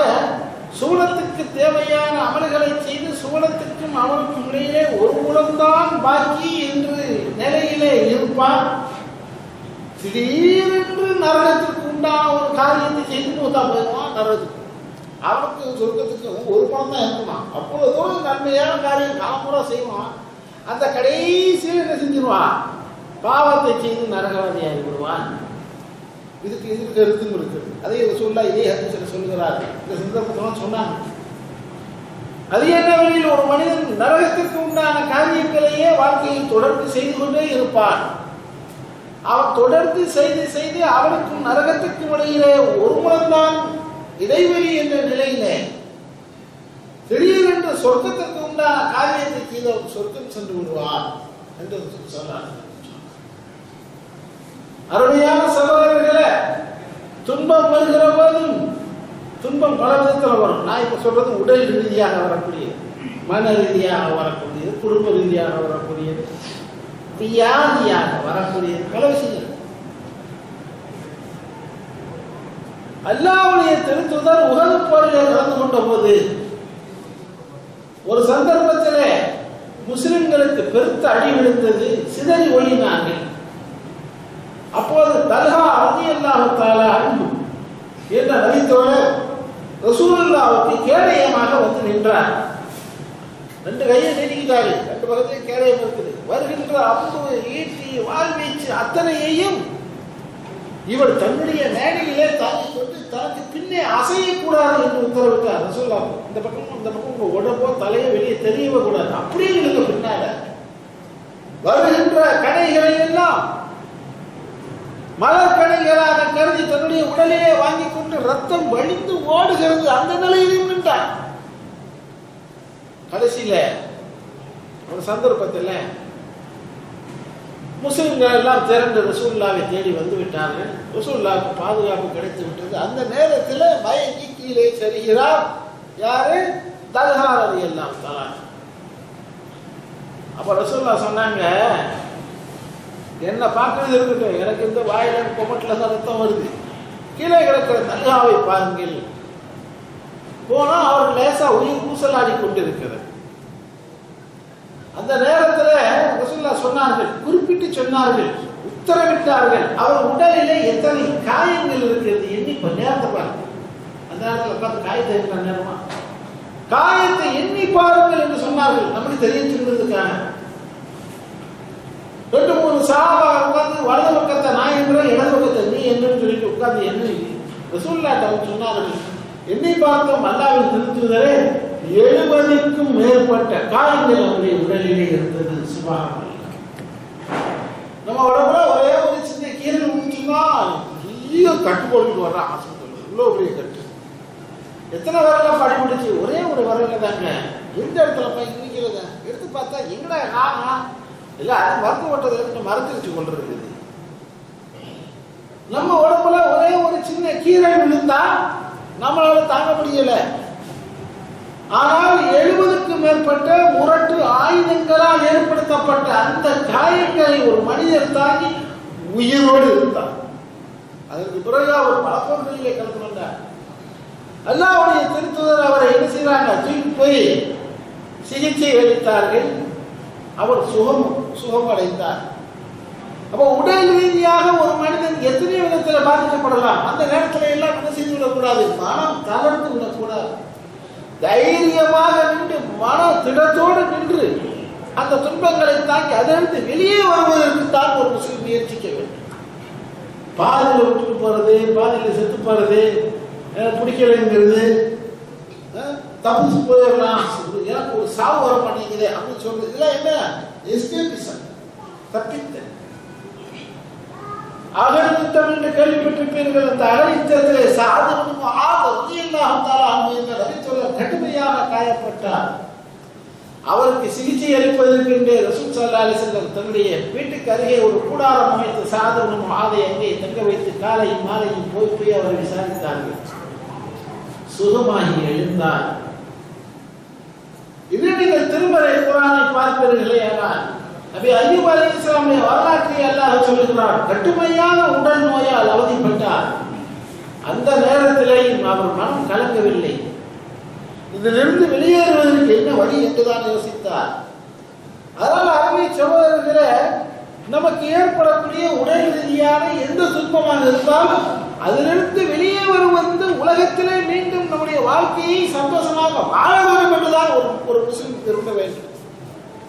சூலத்துக்கு தேவையான அமல்களை செய்து சூலத்துக்கும் அவனுக்கும் இடையே ஒரு முழம்தான் பாக்கி என்று நிலையிலே இருப்பான். திடீரென்று நரகத்திற்கு உண்டான ஒரு காரியத்தை செய்து மூத்தா போயிடுவான். நரகத்துக்கு அவனுக்கு சொர்க்கத்துக்கு ஒரு பணம் தான் இருக்குமா. அப்பொழுதும் நன்மையான காரியம் காலம்பூரா செய்வான். அந்த கடைசியில் என்ன செஞ்சிருவான்? பாவத்தை செய்து நரகவாதியாகி விடுவான். இதுக்கு கருத்தும் இருக்கு. அதே சொல்ல இதே ஹதீஸ்ல சொல்லுகிறார். இந்த சந்தர்ப்பத்தெல்லாம் சொன்னாங்க. அது என்ன வழியில் ஒரு மனிதன் நரகத்திற்கு உண்டான காரியங்களையே வாழ்க்கையில் தொடர்ந்து செய்து கொண்டே இருப்பான். அவன் தொடர்ந்து செய்து செய்து அவனுக்கும் நரகத்துக்கும் இடையிலே ஒரு முறைதான் இடைவெளி என்ற நிலையிலே திடீரென்று சொர்க்கத்திற்கு உண்டான காரியத்தை செய்து சொர்க்கம் சென்று விடுவார் என்று சொன்னார். அருமையான சகோதரர்களே, துன்பம் வருகிற போதும் துன்பம் பல விதத்தில் வரும். நான் இப்ப சொல்றது உடல் ரீதியாக வரக்கூடியது, மன ரீதியாக வரக்கூடியது, குடும்ப ரீதியாக வரக்கூடியது, வியாதியாக வரக்கூடியது, பல விஷயங்கள். அல்லாஹ்வுடைய திருத்தூதர் உஹது போரிலே கலந்து கொண்ட போது ஒரு சந்தர்ப்பத்திலே முஸ்லிம்களுக்கு பெருத்த அடி விழுந்தது, சிதறி ஓடினார்கள். அப்போது தல்ஹா ரலியல்லாஹு தஆலா அன்ஹு என்ற நபித்தோழர் ரசூலுல்லாஹ்வுக்கு கேடயமாக வந்து நின்றார். ரெண்டு கையை நீட்டிக்கிட்டாரு, ரெண்டு பக்கத்திலே கேடயம் இருக்குது. வருகின்ற அம்பு, ஈட்டி, வாழ்வீச்சு அத்தனையையும் இவர் தன்னுடைய மேடையிலே தாங்கிக் கொண்டு தனக்கு பின்னே அசையக்கூடாது என்று உத்தரவிட்டார். ரசூலுல்லாஹ் இந்த பக்கம் உங்க உடம்போ தலையோ வெளியே தெரியவே கூடாது, அப்படியே நீங்க பின்னால வருகின்ற கணைகளை எல்லாம் மலர்கணைகளாக கருதி தன்னுடைய உடலையே வாங்கிக் கொண்டு ரத்தம் வழிந்து ஓடுகிறது. அந்த நிலையிலும் நின்றார். கடைசியில ஒரு சந்தர்ப்பத்தில் முஸ்லிம்கள் எல்லாம் திரண்டு ரசூலுல்லாஹ்வை தேடி வந்து விட்டார்கள். ரசூலுல்லாஹ்வுக்கு பாதுகாப்பு கிடைத்து விட்டது. அந்த நேரத்தில் மயங்கி கீழே சரிகிறார். யாரு? தல்ஹா ரலியல்லாஹு தஆலா. அப்ப ரசூலுல்லாஹ் சொன்னாங்க, என்ன பார்க்கறது இருக்கட்டும், எனக்கு இந்த வாயில கொமட்டில தான் ரத்தம் வருது, கீழே கிடக்கிற தல்ஹாவை பாருங்கள். போனா அவர் லேசா உயிர் பூசலாடி கொண்டிருக்கிறது. அந்த நேரத்தில் ரசூலுல்லாஹ் சொன்னார்கள், குறிப்பிட்டு சொன்னார்கள், உத்தரவிட்டார்கள், அவர் உடலிலே எத்தனை காயங்கள் இருக்கிறது எண்ணி நேரத்தை பாருங்க. அந்த நேரத்தில் உட்காந்து காயத்தை இருக்கிற நேரமா காயத்தை எண்ணி பாருங்கள் என்று சொன்னார்கள். நமக்கு தெரிய சொல்றதுக்காக 2-3 சஹாபா உட்கார்ந்து வலது பக்கத்தை நான் என்றேன், இடது பக்கத்தை நீ என்று சொல்லிட்டு உட்கார்ந்து எண்ணி ரசூலுல்லாஹ் சொன்னார்கள், எண்ணி பார்த்தோம் அல்லாஹ்வின் திருத்தூதரே 70க்கும் மேற்பட்ட காயங்கள் அவருடைய உடலிலே இருந்தது. சுப்ஹானல்லாஹ். நம்ம உடம்புல ஒரே ஒரு சின்ன கீரல் முடிச்சுன்னா பெரிய கட்டு போட்டுட்டு வர்ற ஆஸ்பத்திரி, இவ்வளோ பெரிய கட்டு. எத்தனை வரலாம் படி முடிச்சு? ஒரே ஒரு வரல தாங்க. எந்த இடத்துல போய் இன்னைக்கிறத எடுத்து பார்த்தா எங்கடா காணா இல்ல, அது மருந்து ஓட்டத்தை மறந்துருச்சு கொண்டிருக்குது. நம்ம உடம்புல ஒரே ஒரு சின்ன கீரை விழுந்தா நம்மளால தாங்க முடியல. ஆனால் 70க்கும் மேற்பட்ட முரட்டு ஆயுதங்களால் ஏற்படுத்தப்பட்ட அந்த காயங்களை ஒரு மனிதர் தாங்கி உயிரோடு இருந்தார். அதற்கு பிறகு அவர் பல போர்களிலே கலந்து கொண்டார். அல்லாஹ்வுடைய திருத்தூதர் அவரை என்ன செய்யறாங்க, தூக்கி போய் சிகிச்சை அளித்தார்கள். அவர் சுகம் அடைந்தார். அப்போ உடல் ரீதியாக ஒரு மனிதன் எத்தனை விதத்தில் பாதிக்கப்படலாம். அந்த நேரத்தில் எல்லாம் என்ன செய்து விடக்கூடாது, மனம் தளர்ந்து விடக்கூடாது. தைரியமாக நின்று மன திடத்தோடு நின்று அந்த துன்பங்களை தாக்கி அதிலிருந்து வெளியே வருவதற்கு தான் ஒரு முஸ்லிம் முயற்சிக்க வேண்டும். பாதையில் விட்டுட்டு போறது, பாதையில் செத்து போறது, பிடிக்கலைங்கிறது, தப்பிச்சு போயிடலாம், எனக்கு ஒரு சாவு வர மாட்டேங்குது அப்படின்னு சொல்றது, இதெல்லாம் என்ன எஸ்கேபிசம், தப்பித்த அகழ்த்தம் என்று கேள்விப்பட்டிருப்பீர்கள். அந்த அகழ்த்தத்திலே சாதனும் கடுமையாக காயப்பட்டார். அவருக்கு சிகிச்சை அளிப்பதற்கு ரசூல் ஸல்லல்லாஹு அலைஹி வஸல்லம் தன்னுடைய வீட்டுக்கு அருகே ஒரு கூடாரம் அமைத்து சாதனும் ஆதை அங்கே தங்க வைத்து காலையும் மாலையும் போய் அவரை விசாரித்தார்கள். சுகமாகி எழுந்தார். இது நீங்கள் திருமறை குர்ஆனை பார்ப்பீர்களே, ஆனால் நபி அய்யூப் அலைஹிஸ்ஸலாமுடைய வரலாற்றை அல்லாஹ் சொல்லுகிறார். கடுமையான உடல் நோயால் அவதிப்பட்டார். அந்த நேரத்திலேயும் அவர் மனம் கலங்கவில்லை. இதிலிருந்து வெளியேறுவதற்கு என்ன வழி என்றுதான் யோசித்தார். அதனால் அருமை சகோதரர்களே, நமக்கு ஏற்படக்கூடிய உடல் ரீதியான எந்த துன்பமாக இருந்தாலும் அதிலிருந்து வெளியே வருவது உலகத்திலே மீண்டும் நம்முடைய வாழ்க்கையை சந்தோஷமாக வாழ வேண்டும் என்றுதான் ஒரு முஸ்லிம் விரும்ப வேண்டும்.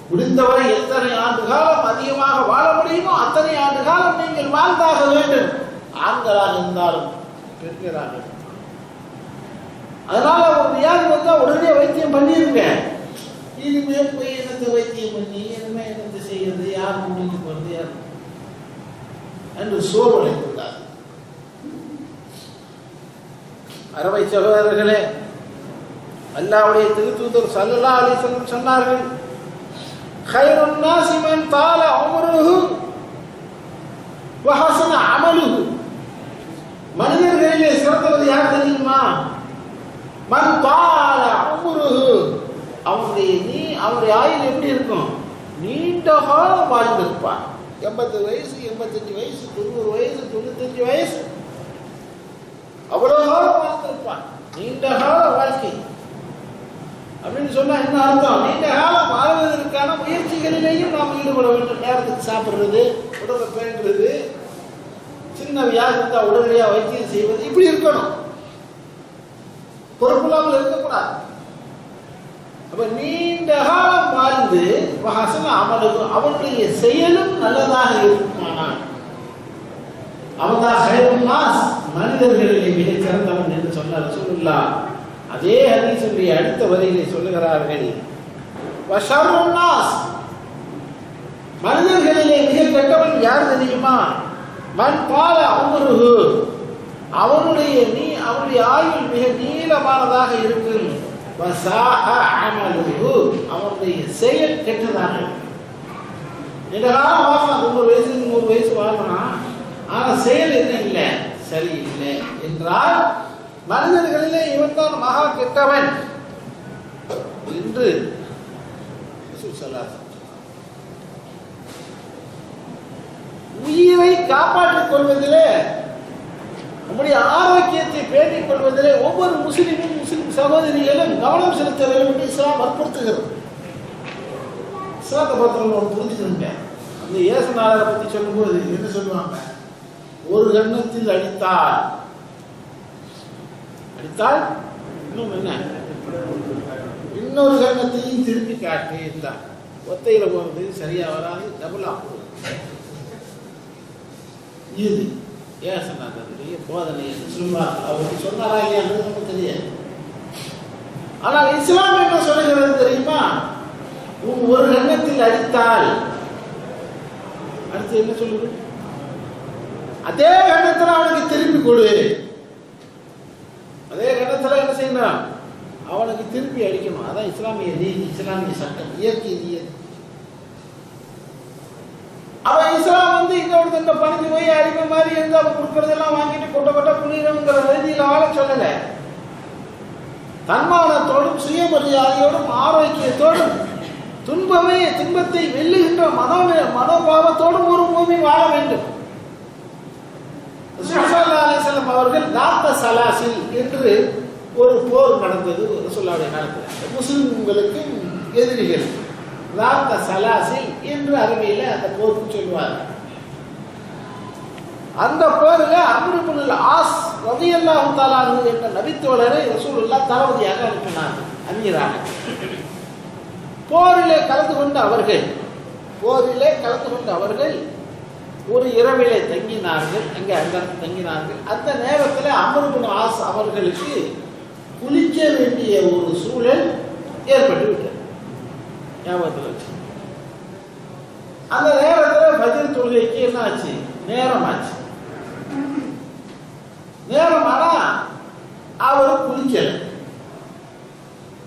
முடிந்தவரை எத்தனை ஆண்டு காலம் அதிகமாக வாழ முடியுமோ அத்தனை ஆண்டு காலம் நீங்கள் வாழ்ந்தாக வேண்டும், ஆண்களாக இருந்தாலும் பெண்களாக. அதனால ஒரு வியாதி வந்தா உடனே வைத்தியம் பண்ணிருங்க. இனிமே போய் என்னத்தை வைத்தியம் பண்ணி இனிமே என்னத்தை செய்யறது, யார் முடிஞ்சு போறது யார் என்று சோர்வடைந்துள்ளார். அருமை சகோதரர்களே, அல்லாஹ்வுடைய திருத்தூதர் ஸல்லல்லாஹு அலைஹி வஸல்லம் சொன்னார்கள், خيرُ النَّاسِ مَنْ طَالَ عُمُرُهُ وَحَسُنَ عَمَلُهُ. மனிதர்களிலே சிறந்தவர் யார் தெரியுமா? மன் தால உம்ருஹு, அவருடைய ஆயுள் எப்படி இருக்கும்? நீண்ட காலம் வாழ்ந்திருப்பான். 80 வயசு, 85 வயசு, 90 வயசு, 95 வயசு, அவ்வளவு காலம் வாழ்ந்திருப்பான். நீண்ட கால வாழ்க்கை அப்படின்னு சொன்னா என்ன அர்த்தம்? நீண்ட காலம் வாழ்வதற்கான முயற்சிகளிலேயும் நாம் ஈடுபட வேண்டும். நேரத்துக்கு சாப்பிடுறது, உடலை பேணுறது, சின்ன வியாதி இருந்தா உடனடியாக வைத்தியம் செய்வது, இப்படி இருக்கணும். பொறுப்பில்லாமல் இருக்கக்கூடாது. அப்ப நீண்ட காலம் வாழ்ந்து அமலுக்கும் அவனுடைய செயலும் நல்லதாக இருக்குமானால் அவன்தான் ஹைருன் நாஸ், மனிதர்களிலே மிக சிறந்தவன் என்று சொன்னார் ரசூலுல்லாஹ். அதே ஹதீஸுடைய அடுத்த வரியிலே சொல்லுகிறார்கள், வஷர்ருன் நாஸ், மனிதர்களிலே மிக கெட்டவன் யார் தெரியுமா? மன் தால உம்ருஹு, அவனுடைய ஆயுள் மிக நீளமானதாக இருக்கும். அவனுடைய செயல் கெட்டதாக இருக்கும். இந்த காலம் வாழலாம், 90 வயசு 100 வயசு வாழலாம், ஆனா செயல் என்ன இல்லை, சரியில்லை என்றால் மனிதர்களிலே இவன் தான் மகா கெட்டவன் என்று உயிரை காப்பாற்றிக் கொள்வதிலே, நம்முடைய ஆரோக்கியத்தை பேணிக் கொள்வதிலே ஒவ்வொரு முஸ்லிமும் முஸ்லிம் சகோதரிகளும் கவனம் செலுத்த வேண்டும் என்று இஸ்லாம் வற்புறுத்துகிறது. இஸ்லாத்தை பத்திரம் புரிஞ்சுக்கணுங்க. அந்த இயேசுநாதரை பற்றி சொல்லும்போது என்ன சொல்லுவாங்க? ஒரு கண்ணத்தில் அடித்தால் இன்னும் என்ன, இன்னொரு கண்ணத்தையும் திருப்பி காட்டு இருந்தால் ஒத்தையில போறது சரியா வராது, டபுளா போகுது. இது ஏசுநாதருடைய போதனை என்று சொல்வார். அவர் சொன்னாரா இல்லையா நமக்கு தெரியாது. ஆனால் இஸ்லாம் என்ன சொல்லுகிறது தெரியுமா? ஒரு கண்ணத்தில் அடித்தால் அடுத்து என்ன சொல்லுது? அதே கண்ணத்தில் அவனுக்கு திருப்பி கொடு. அதே கண்ணத்தில் என்ன செய்யணும்? அவனுக்கு திருப்பி அடிக்கணும். அதான் இஸ்லாமிய நீதி, இஸ்லாமிய சட்டம், இயற்கை நீதி. அவன் இஸ்லாம் இன்னொரு பணிஞ்சு போய் அடிமை மாதிரி இருந்து அவன் கொடுக்கறதெல்லாம் வாங்கிட்டு கொட்ட புனிதங்கிற ரீதியில வாழ சொல்லல. தன்மானத்தோடும் சுயமரியாதையோடும் ஆரோக்கியத்தோடும் துன்பத்தை வெல்லுகின்ற மனோபாவத்தோடும் ஒரு பூமி வாழ வேண்டும். அவர்கள் தாத்த சலாசில் என்று ஒரு போர் நடந்தது ரசூலுல்லாஹ்வுடைய காலத்தில். முஸ்லிம்களுக்கு எதிரிகள் தாத்த சலாசில் என்று அரபியில அந்த போருக்கு சொல்லுவார். அந்த போரில் அம்ர் இப்னுல் ஆஸ் ரலியல்லாஹு தஆலா அன்ஹு என்ற நபித்தோழரை ரசூலுல்லாஹ் தளபதியாக அனுப்பினார், அமீராக. போரிலே கலந்து கொண்ட அவர்கள் ஒரு இரவிலே தங்கினார்கள். அங்கே தங்கினார்கள். அந்த நேரத்தில் அம்ர் இப்னு ஆஸ் அவர்களுக்கு குளிக்க வேண்டிய ஒரு சூழல் ஏற்பட்டு விட்டது. ஞாபகத்தில் வச்சு அந்த நேரத்தில் ஃபஜ்ர் தொழுகைக்கு என்ன ஆச்சு? நேரமாச்சு. நேரமானா அவர்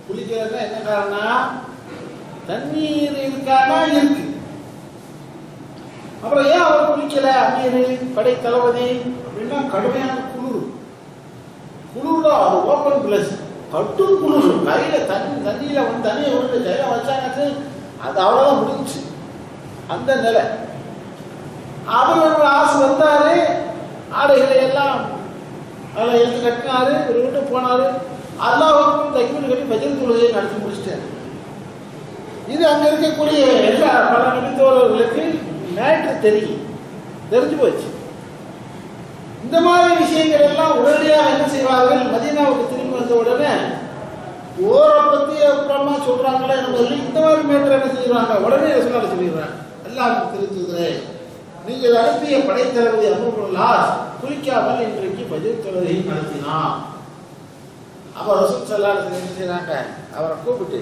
குளிக்கலன்னா என்ன காரணம்? தண்ணீர் இருக்கானா? இருக்கு. அப்புறம் ஏன் அவர் குளிக்கல? அமீர் படை தளபதி அப்படின்னா கடுமையான குளிர்ல அது ஓப்பன் பிளஸ் கட்டும் குளிர். கையில தண்ணியில வந்து தண்ணியை விட்டு கையில வச்சாங்க, அது அவ்வளவுதான் முடிஞ்சு. அந்த நிலை. அவர் ஆசை வந்தாரு, ஆடைகளை எல்லாம் அதில் எடுத்து கட்டினாரு, ஒரு வீட்டு போனாரு. அல்லாஹ்வுக்கும் தக்பீர் கட்டி ஃபஜ்ர் தொழுகையை நடத்தி முடிச்சிட்டாரு. இது அங்க இருக்கக்கூடிய எல்லா பல நபித்தோழர்களுக்கு மேட்ரு தெரிஞ்சு போச்சு. இந்த மாதிரி விஷயங்கள் எல்லாம் உடனடியாக என்ன செய்வார்கள்? மதீனாவுக்கு திரும்பி வந்த உடனே ஓரை பத்தி அப்புறமா சொல்றாங்களே நம்ம இந்த மாதிரி மேட்டர் என்ன செய்வாங்க? உடனே ரசூலுல்லாஹ் சொல்லிடுறாங்க, அல்லாஹ்வுக்கு தெரிஞ்சது, நீங்கள் அனுப்பிய படைத்தளபதி அம்ர் இப்னு ஆஸ் குளிக்காமல் இன்றைக்கு ஃபஜ்ர் தொழுகையை நடத்தினார். அப்ப ரசூல் ஸல்லல்லாஹு அலைஹி வஸல்லம் என்ன செய்றாங்க? அவரை கூப்பிட்டு,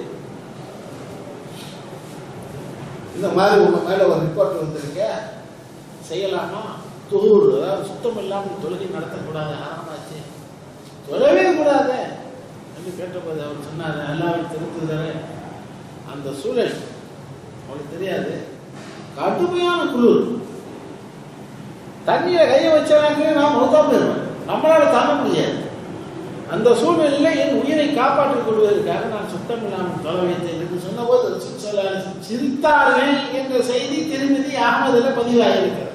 இந்த மாதிரி உங்க மேல ஒரு ரிப்போர்ட் வந்திருக்க, செய்யலாமா? துஹூர், அதாவது சுத்தம் இல்லாமல் தொழுகை நடத்தக்கூடாது, ஆரம்பாச்சு, தொழவே கூடாது என்று கேட்டபோது அவர் சொன்னார், அல்லாஹ்வுக்கு தெரிந்தது, அந்த சூழல் அவளுக்கு தெரியாது, கடுமையான குளிர், தண்ணியை கையை வச்சாங்க நான் மௌத்தா போயிருவேன், நம்மளால தாங்க முடியாது. அந்த சூழ்நிலையில் என் உயிரை காப்பாற்றிக் கொள்வதற்காக நான் சுத்தம் இல்லாமல் தொலை வைத்தேன் என்று சொன்னபோது சிரித்தார்கள் என்ற செய்தி திருமதி அகமதுல பதிவாகியிருக்கிறது.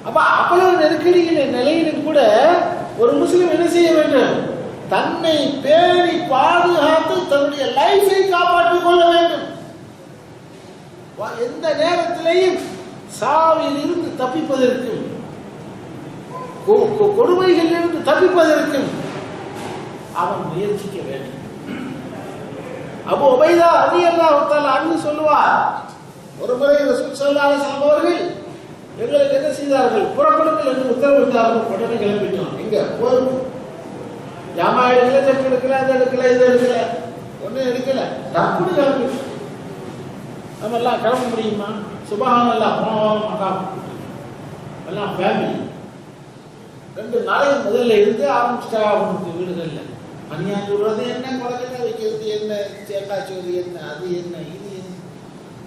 அப்ப அவ்வளவு நெருக்கடியின் நிலையிலும் கூட ஒரு முஸ்லிம் என்ன செய்ய வேண்டும்? தன்னை பேணி பாதுகாத்து தன்னுடைய லைஃபை காப்பாற்றிக் கொள்ள வேண்டும். எந்த நேரத்திலையும் சாவில் இருந்து தப்பிப்பதற்கும் கொடுமைகளிலிருந்து தப்பிப்பதற்கும் அவன் முயற்சிக்க வேண்டும். அபூ உபைதா ரலியல்லாஹு தஆலா அன்ஹு சொல்லுவார், ஒரு முறை ரசூல் ஸல்லல்லாஹு அலைஹி வஸல்லம் அவர்கள் எங்களுக்கு என்ன செய்தார்கள்? புறப்படுங்கள் என்று உத்தரவிட்டார்கள். உடனே கிளம்பிட்டோம். எங்க போர் ஜாமா எடுக்கல, செக் எடுக்கல, அது எடுக்கல, இது எடுக்கல, ஒன்னும் எடுக்கல, டப்புன்னு கிளம்பிட்டோம். நம்ம எல்லாம் கிளம்ப முடியுமா? சுபஹானல்லாஹ், மகாம் எல்லாம் ஃபேமிலி 2 நாளைக்கு முதல்ல இருந்து ஆரம்பிச்சிட்டா. அவனுக்கு வீடுகள்ல பனியாண்டு விடுறது என்ன, குழந்தை வைக்கிறது என்ன, சேட்டாச்சோறு என்ன, அது என்ன, இது என்ன,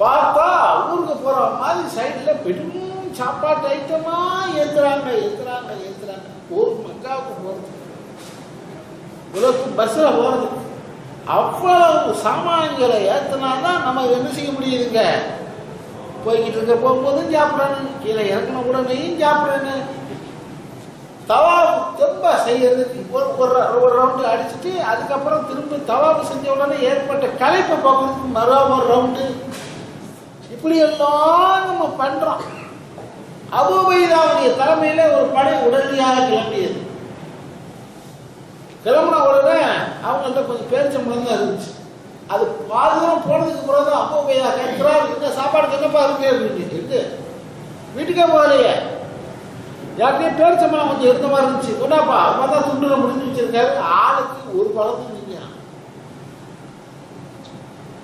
பார்த்தா ஊருக்கு போற மாதிரி சைட்ல பெரும் சாப்பாட்டு ஐட்டமா ஏத்துறாங்க. ஒரு மக்காவுக்கு போறது, உலகம் பஸ்ல போறது, அவ்வளவு சாமான்களை ஏத்தினாதான் நம்ம என்ன செய்ய முடியுதுங்க? போய்கிட்டு இருக்க போகும்போதும் சாப்பிடணும், கீழே இறக்கணும் உடனேயும் சாப்பிடணும். தவாஃப் தெம்பா செய்யறதுக்கு ஒரு ரவுண்டு அடிச்சுட்டு அதுக்கப்புறம் திரும்ப தவாஃப் செஞ்ச உடனே ஏற்பட்ட களைப்பை பார்க்கறதுக்கு மறுபடியும் ஒரு ரவுண்டு, இப்படி எல்லாம் நம்ம பண்றோம். அபூ உபைதாவுடைய தலைமையில ஒரு படை உடனடியாக கிளம்பியது. கிளம்பின உடனே அவங்கள்ட்ட கொஞ்சம் பேரிச்சம்பழம் தான் இருந்துச்சு. அது பாதுகாப்பு போனதுக்கு பிறகு அபூ உபைதா கேட்கிறார், இந்த சாப்பாடு என்னப்பா இருக்கு? வீட்டுக்கே போகலையே, யார்கிட்டயே பேரிச்சம்பழம் கொஞ்சம் இருந்த மாதிரி இருந்துச்சு, கொண்டாப்பா. அப்பதான் துண்டுல முடிஞ்சு வச்சிருக்காரு. ஆளுக்கு ஒரு பழத்தும் நீங்க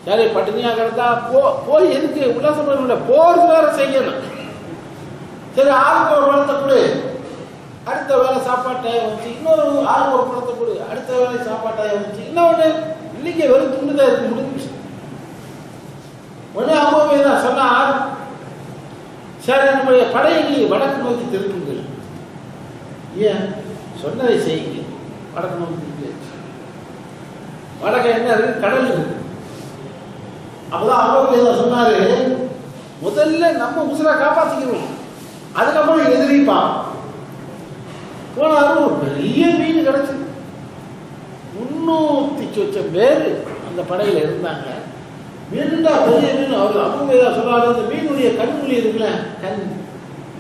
சரி பட்டினியா கிடந்தா போய் எதுக்கு உல்லாசப்பட போர் வேற செய்யணும். சரி ஆளுக்கு ஒரு பழத்தை கொடு, அடுத்த வேலை சாப்பாட்டாய வந்துச்சு. இன்னொரு ஆளுக்கு ஒரு பழத்தை கொடு, அடுத்த வேலை சாப்பாட்டாய வந்துச்சு. இன்னொன்னு இன்னைக்கு வெறும் துண்டுதான் இருக்கு, முடிஞ்சிச்சு. உடனே அம்மாவே தான் சொன்னார், சரி நம்முடைய படையை நீ வடக்கு நோக்கி திருப்புங்கள். ஏன்? சொன்னதை செய்யுங்க. வடக்கு நோக்கி திருப்பி, வடக்கு என்ன இருக்கு? கடல் இருக்கு. அப்பதான் அம்மாவே சொன்னாரு, முதல்ல நம்ம உசுரை காப்பாத்திக்கணும், அதுக்கப்புறம் எதிரிப்பா. போனாரு, ஒரு பெரிய மீன் கிடைச்சு 300 சொச்சம் பேரு அந்த படையில இருந்தாங்க. மீன்டா பெரிய மீன். அவர் அம்மாவே சொல்றாரு, அந்த மீனுடைய கண்ணுக்குள்ளி இருக்குல்ல,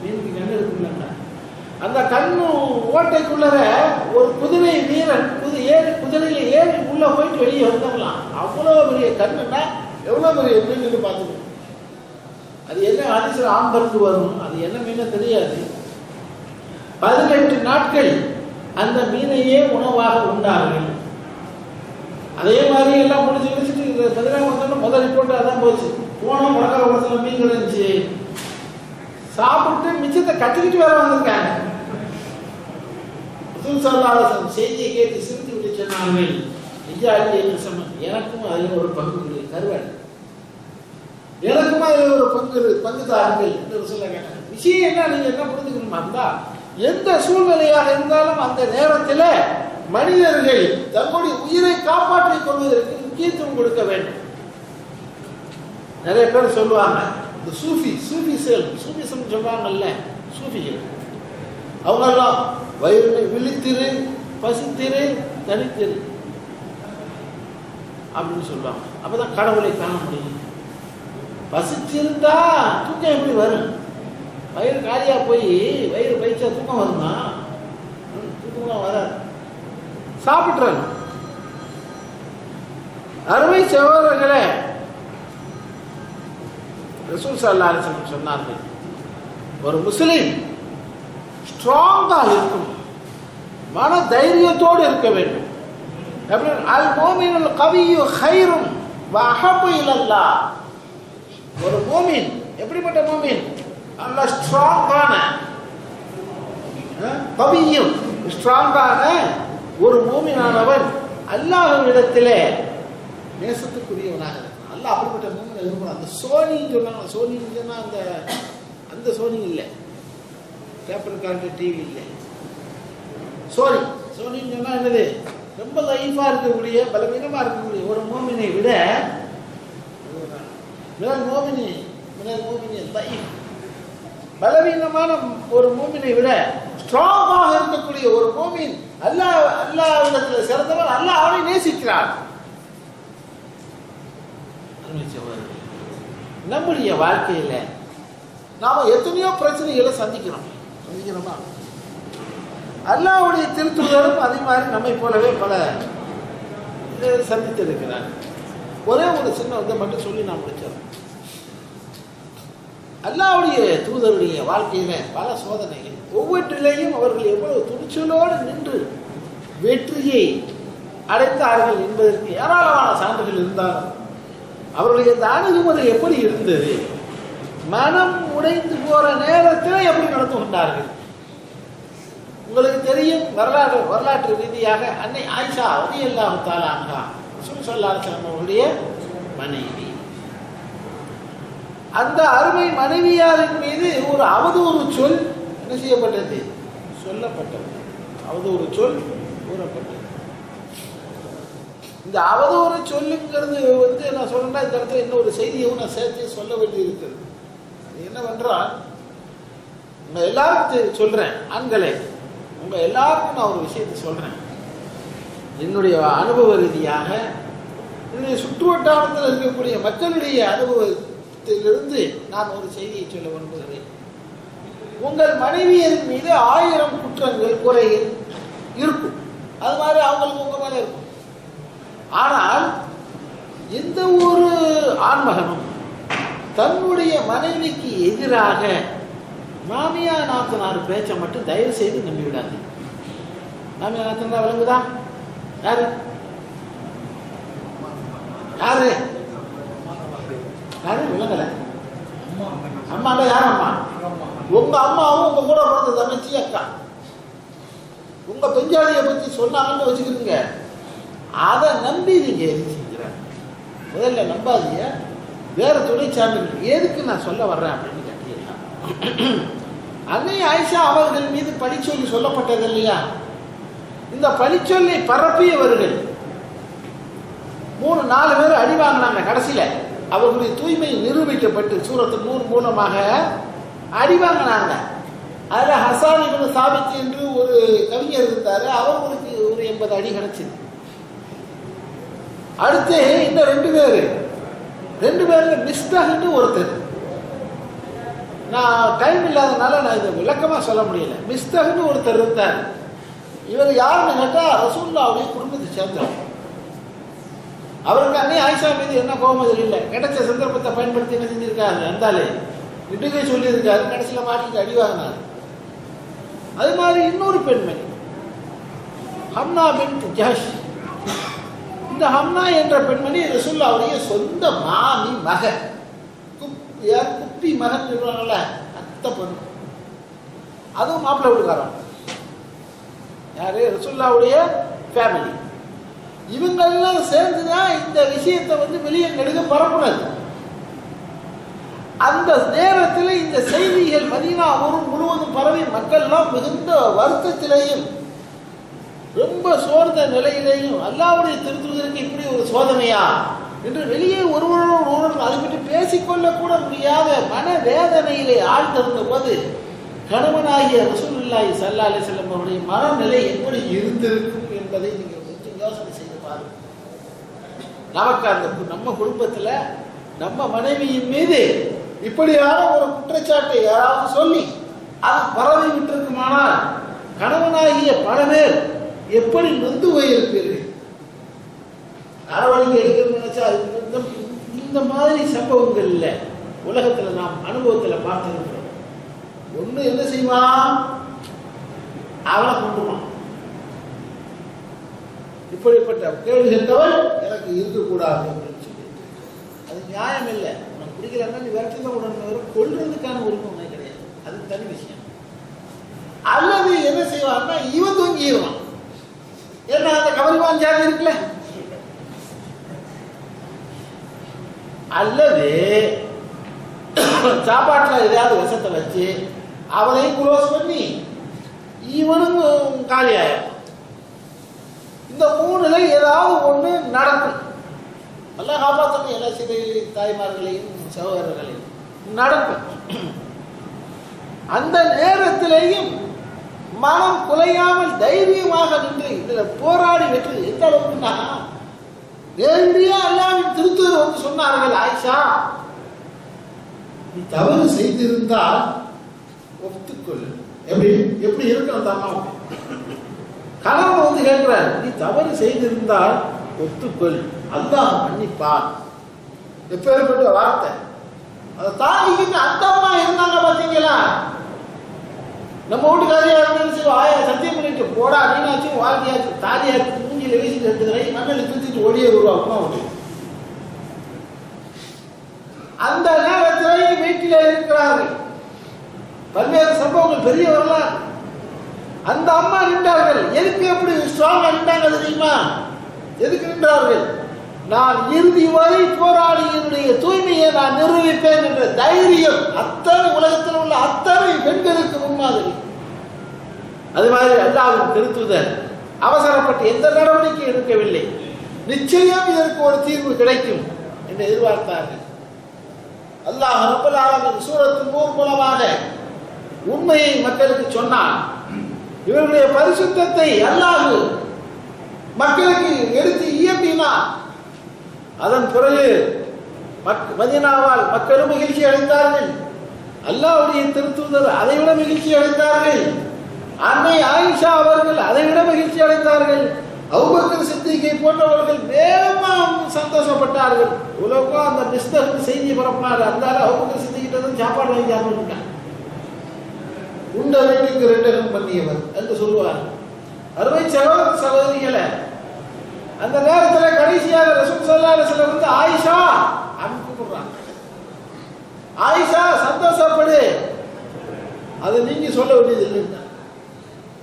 மீனுக்கு கண்ணு இருக்குல்ல, அந்த கண்ணு ஓட்டைக்குள்ளர ஒரு குதிரை வீரன் குதிரையில ஏறி உள்ள போயிட்டு வெளியே வந்துடலாம். அவ்வளவு பெரிய கண்ணுன்னா எவ்வளோ பெரிய மீன் பார்த்துக்கணும். அது என்ன ஹதீஸ்ல ஆம்பருக்கு வரும், அது என்ன மீனை தெரியாது. 18 நாட்கள் அந்த மீனையே உணவாக உண்டார்கள். அதே மாதிரி எல்லாம் முடிச்சு முடிச்சுட்டு 15 வந்தோம்னா முதல் ரிப்போர்ட் அதான் போச்சு. போனோம் முடக்கிற உடத்துல மீன் இருந்துச்சு, சாப்பிட்டு மிச்சத்தை கட்டிக்கிட்டு வேற வந்திருக்காங்க. செய்தியை கேட்டு சிரித்து விட்டு சொன்னார்கள், எனக்கும் அதில் ஒரு பங்கு கருவாடு, எனக்கும் அதில் ஒரு பங்கு தாருங்கள் என்று சொல்ல கேட்டாங்க. விஷயம் என்ன, நீங்க என்ன புரிஞ்சுக்கணுமா இருந்தா, எந்த சூழ்நிலையாக இருந்தாலும் அந்த நேரத்தில் மனிதர்கள் தங்களுடைய உயிரை காப்பாற்றிக் கொள்வதற்கு முக்கியத்துவம் கொடுக்க வேண்டும். நிறைய பேர் சொல்லுவாங்க, இந்த சூஃபிசம் சொல்றாங்கல்ல, சூஃபிகள் அவங்கெல்லாம் வயிறு விழித்திரு, பசித்திரு, தனித்திரு அப்படின்னு சொல்லுவாங்க. அப்பதான் கடவுளை காண முடியும். பசிச்சிருந்தா தூக்கம் எப்படி வரும்? வயிறு காலியா போய் வயிறு பயிற்சா தூக்கம் வருமா? தூக்கம்லாம் வராது. சாப்பிட்றாங்க. அருமை சகோதரர்களே, ரசூல் ஸல்லல்லாஹு அலைஹி வஸல்லம் சொன்னார்கள், ஒரு முஸ்லிம் ஸ்ட்ராங்கா இருக்கும், மன தைரியத்தோடு இருக்க வேண்டும். அல் மோமினுல் கவியு கைரும் வ அஹப்பு இலல்லாஹ். ஒரு மோமின் எப்படிப்பட்ட மோமின்? நல்ல ஸ்ட்ராங்கான கவியும் ஸ்ட்ராங்கான ஒரு மோமினானவன் அல்லாஹ்விடத்திலே நேசத்துக்குரியவனாக இருக்கான். அல்லாஹ் அப்படிப்பட்ட மோமினை விரும்புகிறான். அந்த சோனின்னு சொன்னாங்க, சோனின்னு சொன்னா அந்த சோனி இல்லை, பேப்பர் கார்டு டிவி இல்லை. சோனின்னு சொன்னா என்னது? ரொம்ப லைஃபா இருக்கக்கூடிய, பலவீனமா இருக்கக்கூடிய ஒரு மோமினை விட பலவீனமான ஒரு மோமினை விட ஸ்ட்ராங்காக இருக்கக்கூடிய ஒரு மோமின் அல்லாஹ்விடத்தில் சிறந்தவன். அல்லாஹ் அவனை நேசிக்கிறான். நம்முடைய வாழ்க்கையில நாம எத்தனையோ பிரச்சனைகளை சந்திக்கிறோமா? அல்லாஹ்வுடைய திருத்துதரும் அதே மாதிரி நம்மை போலவே பல சந்தித்திருக்கிறார். ஒரே ஒரு சின்ன இதை மட்டும் சொல்லி நான் முடிச்சிடறேன். அல்லாஹ்வுடைய தூதருடைய வாழ்க்கையில பல சோதனைகள், ஒவ்வொன்றிலேயும் அவர்கள் எவ்வளவு துணிச்சலோடு நின்று வெற்றியை அடைத்தார்கள் என்பதற்கு ஏராளமான சான்றுகள் இருந்தாலும் அவருடைய இந்த அணுகுமுறை எப்படி இருந்தது, மனம் உடைந்து போற நேரத்தில் எப்படி நடந்து கொண்டார்கள். உங்களுக்கு தெரியும், வரலாற்று ரீதியாக அன்னை ஆயிஷா ரலியல்லாஹு தஆலா அன்ஹா ரசூல் ஸல்லல்லாஹு அலைஹி வஸல்லம் அவருடைய மனைவி, அந்த அருமை மனைவியாரின் மீது ஒரு அவதூறு சொல் என்ன செய்யப்பட்டது? சொல்லப்பட்டது. அவதூறு சொல் கூறப்பட்டது. இந்த அவதூறு சொல்லுங்கிறது நான் சொல்றேன்னா, இந்த இடத்துல இன்னொரு செய்தியும் நான் சேர்த்து சொல்ல வேண்டி இருக்கிறது. என்னவென்றால், உங்க எல்லாருக்கும் சொல்றேன், ஆண்களே, உங்க எல்லாருக்கும் நான் ஒரு விஷயத்தை சொல்றேன். என்னுடைய அனுபவ ரீதியாக என்னுடைய சுற்று வட்டாரத்தில் இருக்கக்கூடிய மக்களுடைய அனுபவத்திலிருந்து நான் ஒரு செய்தியை சொல்ல விரும்புகிறேன். உங்கள் மனைவியரின் மீது 1000 குற்றங்கள், குறைகள் இருக்கும். அது மாதிரி அவங்களுக்கு உங்க மேல இருக்கும். ஆனால் எந்த ஒரு ஆண்மகனும் தன்னுடைய மனைவிக்கு எதிராக மாமியா நாத்தனார் பேச்சை மட்டும் தயவு செய்து நம்பிவிடாது. மாமியா நாத்தனார் விளங்குதா? யாரு யாரு யாரு விளங்கல? அம்மால யார் அம்மா? உங்க அம்மாவும் உங்க கூட பிறந்த தங்கச்சி, அக்கா. உங்க பெஞ்சாலியை பத்தி சொன்னாங்கன்னு வச்சுக்கிறீங்க, அதை நம்பி நீங்க எது செஞ்சுறாங்க. முதல்ல நம்பாதீங்க. வேற துணை சார்ந்தவர்கள் எதுக்கு நான் சொல்ல வர்றேன் அப்படின்னு கேட்டீங்கன்னா, அன்னை ஆயிஷா அவர்கள் மீது பழிச்சொல்லி சொல்லப்பட்டது இல்லையா? இந்த பழிச்சொல்லை பரப்பியவர்கள் 3-4 பேர் அடி வாங்கினாங்க. கடைசியில அவர்களுடைய தூய்மை நிரூபிக்கப்பட்டு சூரத்து நூர் மூலமாக அடி வாங்கினாங்க. அதுல ஹசான் இப்னு சாபித் என்று ஒரு கவிஞர் இருந்தாரு, அவர்களுக்கு ஒரு 80 அடி கிடைச்சது. அடுத்து இன்னும் 2 பேர்ல மிஸ்டாஹ்னு ஒருத்தர், நான் டைம் இல்லாதனால நான் இதை விளக்கமா சொல்ல முடியல. மிஸ்டாஹ்னு ஒருத்தர் இருந்தார். இவர் யாருன்னு கேட்டா ரசூலுல்லாஹ்வுடைய குடும்பத்தை சேர்ந்தவர். அவருக்கு அன்னை ஆயிஷா மீது என்ன கோபம் தெரியல, கிடைச்ச சந்தர்ப்பத்தை பயன்படுத்தி என்ன செஞ்சிருக்காரு, இருந்தாலே இடுகை சொல்லியிருக்காரு, கடைசியில் மாட்டிட்டு அடி வாங்கினார். அது மாதிரி இன்னொரு பெண்மணி ஹம்னா பின்த் ஜஹஷ். இந்த ஹம்னா என்ற பெண்மணி ரசூலுல்லாஹ்வுடைய சொந்த மாமி மகன், குட்டி மகன் சொல்றாங்கல்ல, அத்தை பொண்ணு. அதுவும் மாப்பிள்ளை வீட்டுக்காரன். யாரு? ரசூலுல்லாஹ்வுடைய ஃபேமிலி. இவங்கெல்லாம் சேர்ந்துதான் இந்த விஷயத்தை வெளியே நெடுக பரப்புனது. அந்த நேரத்தில் இந்த செய்திகள் மதீனா முழுவதும் பரவி மக்கள்லாம் மிகுந்த வருத்தத்திலேயும் ரொம்ப சோர்ந்த நிலையிலேயும் அல்லாஹ்வுடைய திருத்தூதருக்கு இப்படி ஒரு சோதனையா என்று வெளியே ஒருவரோடு அதை பற்றி பேசிக்கொள்ள கூட முடியாத மனவேதனையிலே ஆழ்ந்திருந்த போது கணவனாகிய ரசூலுல்லாஹி ஸல்லல்லாஹு அலைஹி வஸல்லம் அவருடைய மனநிலை எப்படி இருந்திருக்கும் என்பதை நீங்கள் கொஞ்சம் யோசனை செய்து பாருங்கள். நமக்கு அந்த நம்ம குடும்பத்தில் நம்ம மனைவியின் மீது இப்படியான ஒரு குற்றச்சாட்டை யாராவது சொல்லி அது பரவி விட்டிருக்குமானால் கணவனாகிய பல பேர் எப்படி நொந்து போயிருப்பீர்கள். அரவணைக்கு எடுக்கணும்னு நினைச்சா இந்த மாதிரி சம்பவங்கள் இல்லை உலகத்தில் நாம் அனுபவத்தில் பார்த்துருக்கிறோம். ஒன்று என்ன செய்வான், அவனை கொண்டுவான். இப்படிப்பட்ட கேள்வி கேட்டவன் எனக்கு இருக்கக்கூடாது அப்படின்னு சொல்லி, அது நியாயம் இல்லை. உனக்கு பிடிக்கலன்னா நீ விரட்டி தான் உடனே கொள்றதுக்கான உரிமை கிடையாது, அது தனி விஷயம். அல்லது என்ன செய்வான்னா இவன் தூங்கிடுவான். ஏன்னா அந்த கவரிவான் ஜாதி இருக்குல்ல, அல்லது சாப்பாட்டில் எதையாவது விஷத்தை வச்சு அவனையும் க்ளோஸ் பண்ணி இவனும் காலியாயிடும். இந்த மூணுல ஏதாவது ஒண்ணு நடக்கும். நல்லா காப்பாற்றணும் எல்லா சிறு தாய்மார்களையும் சகோதரர்களையும் நடக்கும். அந்த நேரத்திலேயும் மனம் குலையாமல் தைரியமாக நின்று இதுல போராடி வெற்றி எந்த அளவுக்குன்னா, நேரடியா அல்லாஹ்வின் திருத்தூதர் சொன்னார்கள், ஆயிஷா நீ தவறு செய்திருந்தால் ஒத்துக்கொள்ளு. எப்படி இருக்கணும் தாமா? கணவன் கேட்கிறார், நீ தவறு செய்திருந்தால் ஒத்துக்கொள், அல்லாஹ் மன்னிப்பான். எப்பேற்பட்ட வார்த்தை! அதை தாங்கிக்கிட்டு அந்த அம்மா இருந்தாங்க பாத்தீங்களா? நம்ம வீட்டுக்காரியா இருந்தாலும் சரி, ஆயா சத்தியம் பண்ணிட்டு போடா நீனாச்சு வாழ்க்கையாச்சு தாலியாச்சு மூஞ்சில வீசிட்டு எடுத்துக்கிறேன் மண்ணில் தூத்திட்டு ஓடியே வருவா அம்மா வீட்டு. அந்த நேரத்தில் வீட்டில் இருக்கிறார்கள். பல்வேறு சம்பவங்கள் பெரிய வரலாறு. அந்த அம்மா நின்றார்கள். எதுக்கு எப்படி ஸ்ட்ராங்கா நின்றாங்க தெரியுமா? எதுக்கு நின்றார்கள்? நான் இறுதி வரை போராடி என்னுடைய தூய்மையை நான் நிரூபிப்பேன் என்ற தைரியம் அத்தனை உலகத்தில் உள்ள அத்தனை பெண்களுக்கு முன்மாதிரி. அது மாதிரி அல்லாஹ்வின் திருத்தூதர் அவசரப்பட்டு எந்த நடவடிக்கை எடுக்கவில்லை. நிச்சயம் இதற்கு ஒரு தீர்வு கிடைக்கும் என்று எதிர்பார்த்தார்கள். அல்லாஹ் ரப்பல் ஆலமீன் சூரத்துல் நூர் மூலமாக உண்மையை மக்களுக்கு சொன்னான். இவர்களுடைய பரிசுத்தத்தை அல்லாஹ் மக்களுக்கு எடுத்து இயம்பினான். அதன் பிறகு மதீனாவால் மக்களும் மகிழ்ச்சி அடைந்தார்கள். அல்லாஹ்வுடைய திருத்தூதர் அதைவிட மகிழ்ச்சி அடைந்தார்கள். அன்னை ஆயிஷா அவர்கள் அதைவிட மகிழ்ச்சி அடைந்தார்கள். அபூபக்கர் சித்திகை போன்றவர்கள் வேகமாக சந்தோஷப்பட்டார்கள். உலகம் அந்த மிஸ்தர் செய்தி பரப்பினார். அதனால அபூபக்கர் சித்திகிட்ட தான் சாப்பாடு வாங்கி சாப்பிட்டுருக்காங்க. உண்ட வீட்டுக்கு ரெண்டகம் பண்ணியவர் என்று சொல்லுவார். அருமை சகோதர சகோதரிகளை, அந்த நேரத்தில் கடைசியாக ரசூல் ஸல்லல்லாஹு அலைஹி வஸல்லம் ஆயிஷா அப்படின்னு கூப்பிடுறாங்க. ஆயிஷா சந்தோஷப்படு, அது நீங்க சொல்ல வேண்டியது இல்லைன்னா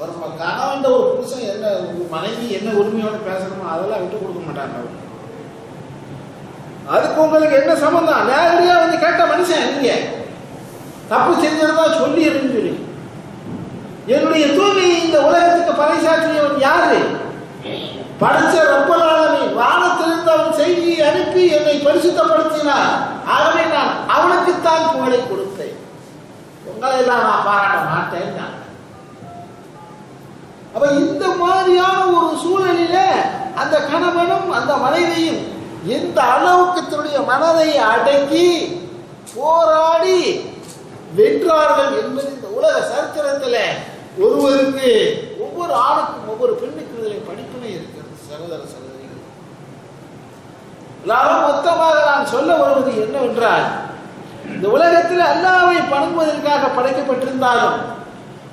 ஒரு கணவன் ஒரு புருஷன் என்ன மனைவி என்ன உரிமையோட பேசணுமோ அதெல்லாம் விட்டு கொடுக்க மாட்டாங்க. அதுக்கு உங்களுக்கு என்ன சம்பந்தம்? நேரடியா கேட்ட மனுஷன் நீங்க தப்பு செஞ்சதா சொல்லிடுன்னு சொல்லி என்னுடைய தூய்மையை இந்த உலகத்துக்கு பறைசாற்றியவன் யாரு? படைச்ச ரப்பல் ஆலமீன். வானத்திலிருந்து அவன் செய்தியை அனுப்பி என்னை பரிசுத்தப்படுத்தினார். ஆகவே நான் அவனுக்குத்தான் புகழை கொடுத்தேன், உங்களை எல்லாம் நான் பாராட்ட மாட்டேன். அப்ப இந்த மாதிரியான ஒரு சூழலில அந்த கணவனும் அந்த மனைவியும் எந்த அளவுக்கு தன்னுடைய மனதை அடக்கி போராடி வென்றார்கள் என்பது இந்த உலக சரித்திரத்தில் ஒருவருக்கு ஒவ்வொரு ஆணுக்கும் ஒவ்வொரு பெண்ணுக்கும் இதில் படிப்பினை இருக்கிறது. சகோதர சகோதரிகள், மொத்தமாக நான் சொல்ல வருவது என்னவென்றால், இந்த உலகத்தில் அல்லாஹ்வை வணங்குவதற்காக படைக்கப்பட்டிருந்தாலும்,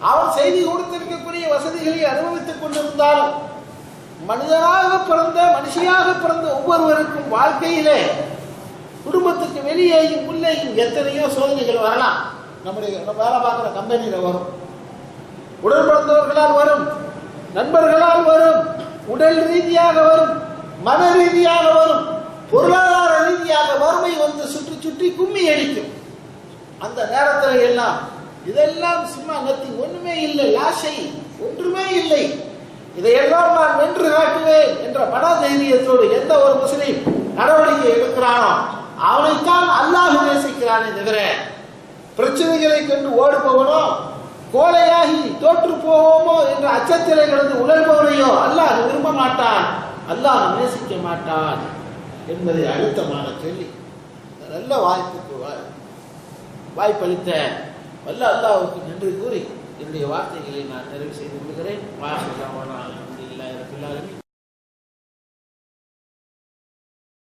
அவன் செய்தி கொடுத்திருக்கக்கூடிய வசதிகளை அனுபவித்துக் கொண்டிருந்தாலும், மனிதனாக பிறந்த மனுஷியாக பிறந்த ஒவ்வொருவருக்கும் வாழ்க்கையிலே குடும்பத்துக்கு வெளியேயும் உள்ளேயும் எத்தனையோ சோதனைகள் வரலாம். நம்முடைய வேலை பார்க்குற கம்பெனியில் வரும், உடன் பிறந்தவர்களால் வரும், நண்பர்களால் வரும், உடல் ரீதியாக வரும், மன ரீதியாக வரும், பொருளாதார ரீதியாக வறுமை வந்து சுற்றி சுற்றி கும்மி அடிக்கும். அந்த நேரத்தில் எல்லாம் இதெல்லாம் சும்மா நத்தி, ஒண்ணுமே இல்லை, லாஷை ஒன்றுமே இல்லை, இதையெல்லாம் நான் வென்று காட்டுவேன் என்ற மன தைரியத்தோடு எந்த ஒரு முஸ்லீம் நடவடிக்கை எடுக்கிறானோ அவனைத்தான் அல்லாஹ் நேசிக்கிறானே தவிர, பிரச்சனைகளை கண்டு ஓடுபவனோ கோலையாகி தோற்று போவோமோ என்ற அச்சத்திலே கிடந்து உணர்பவனையோ அல்லாஹ் விரும்ப மாட்டான், அல்லாஹ் நேசிக்க மாட்டான் என்பதை அழுத்தமான சொல்லி, நல்ல வாய்ப்பளித்த வல்ல அல்லாஹ்வுக்கு நன்றி கூறி என்னுடைய வார்த்தைகளை நான் நிறைவு செய்து கொள்கிறேன்.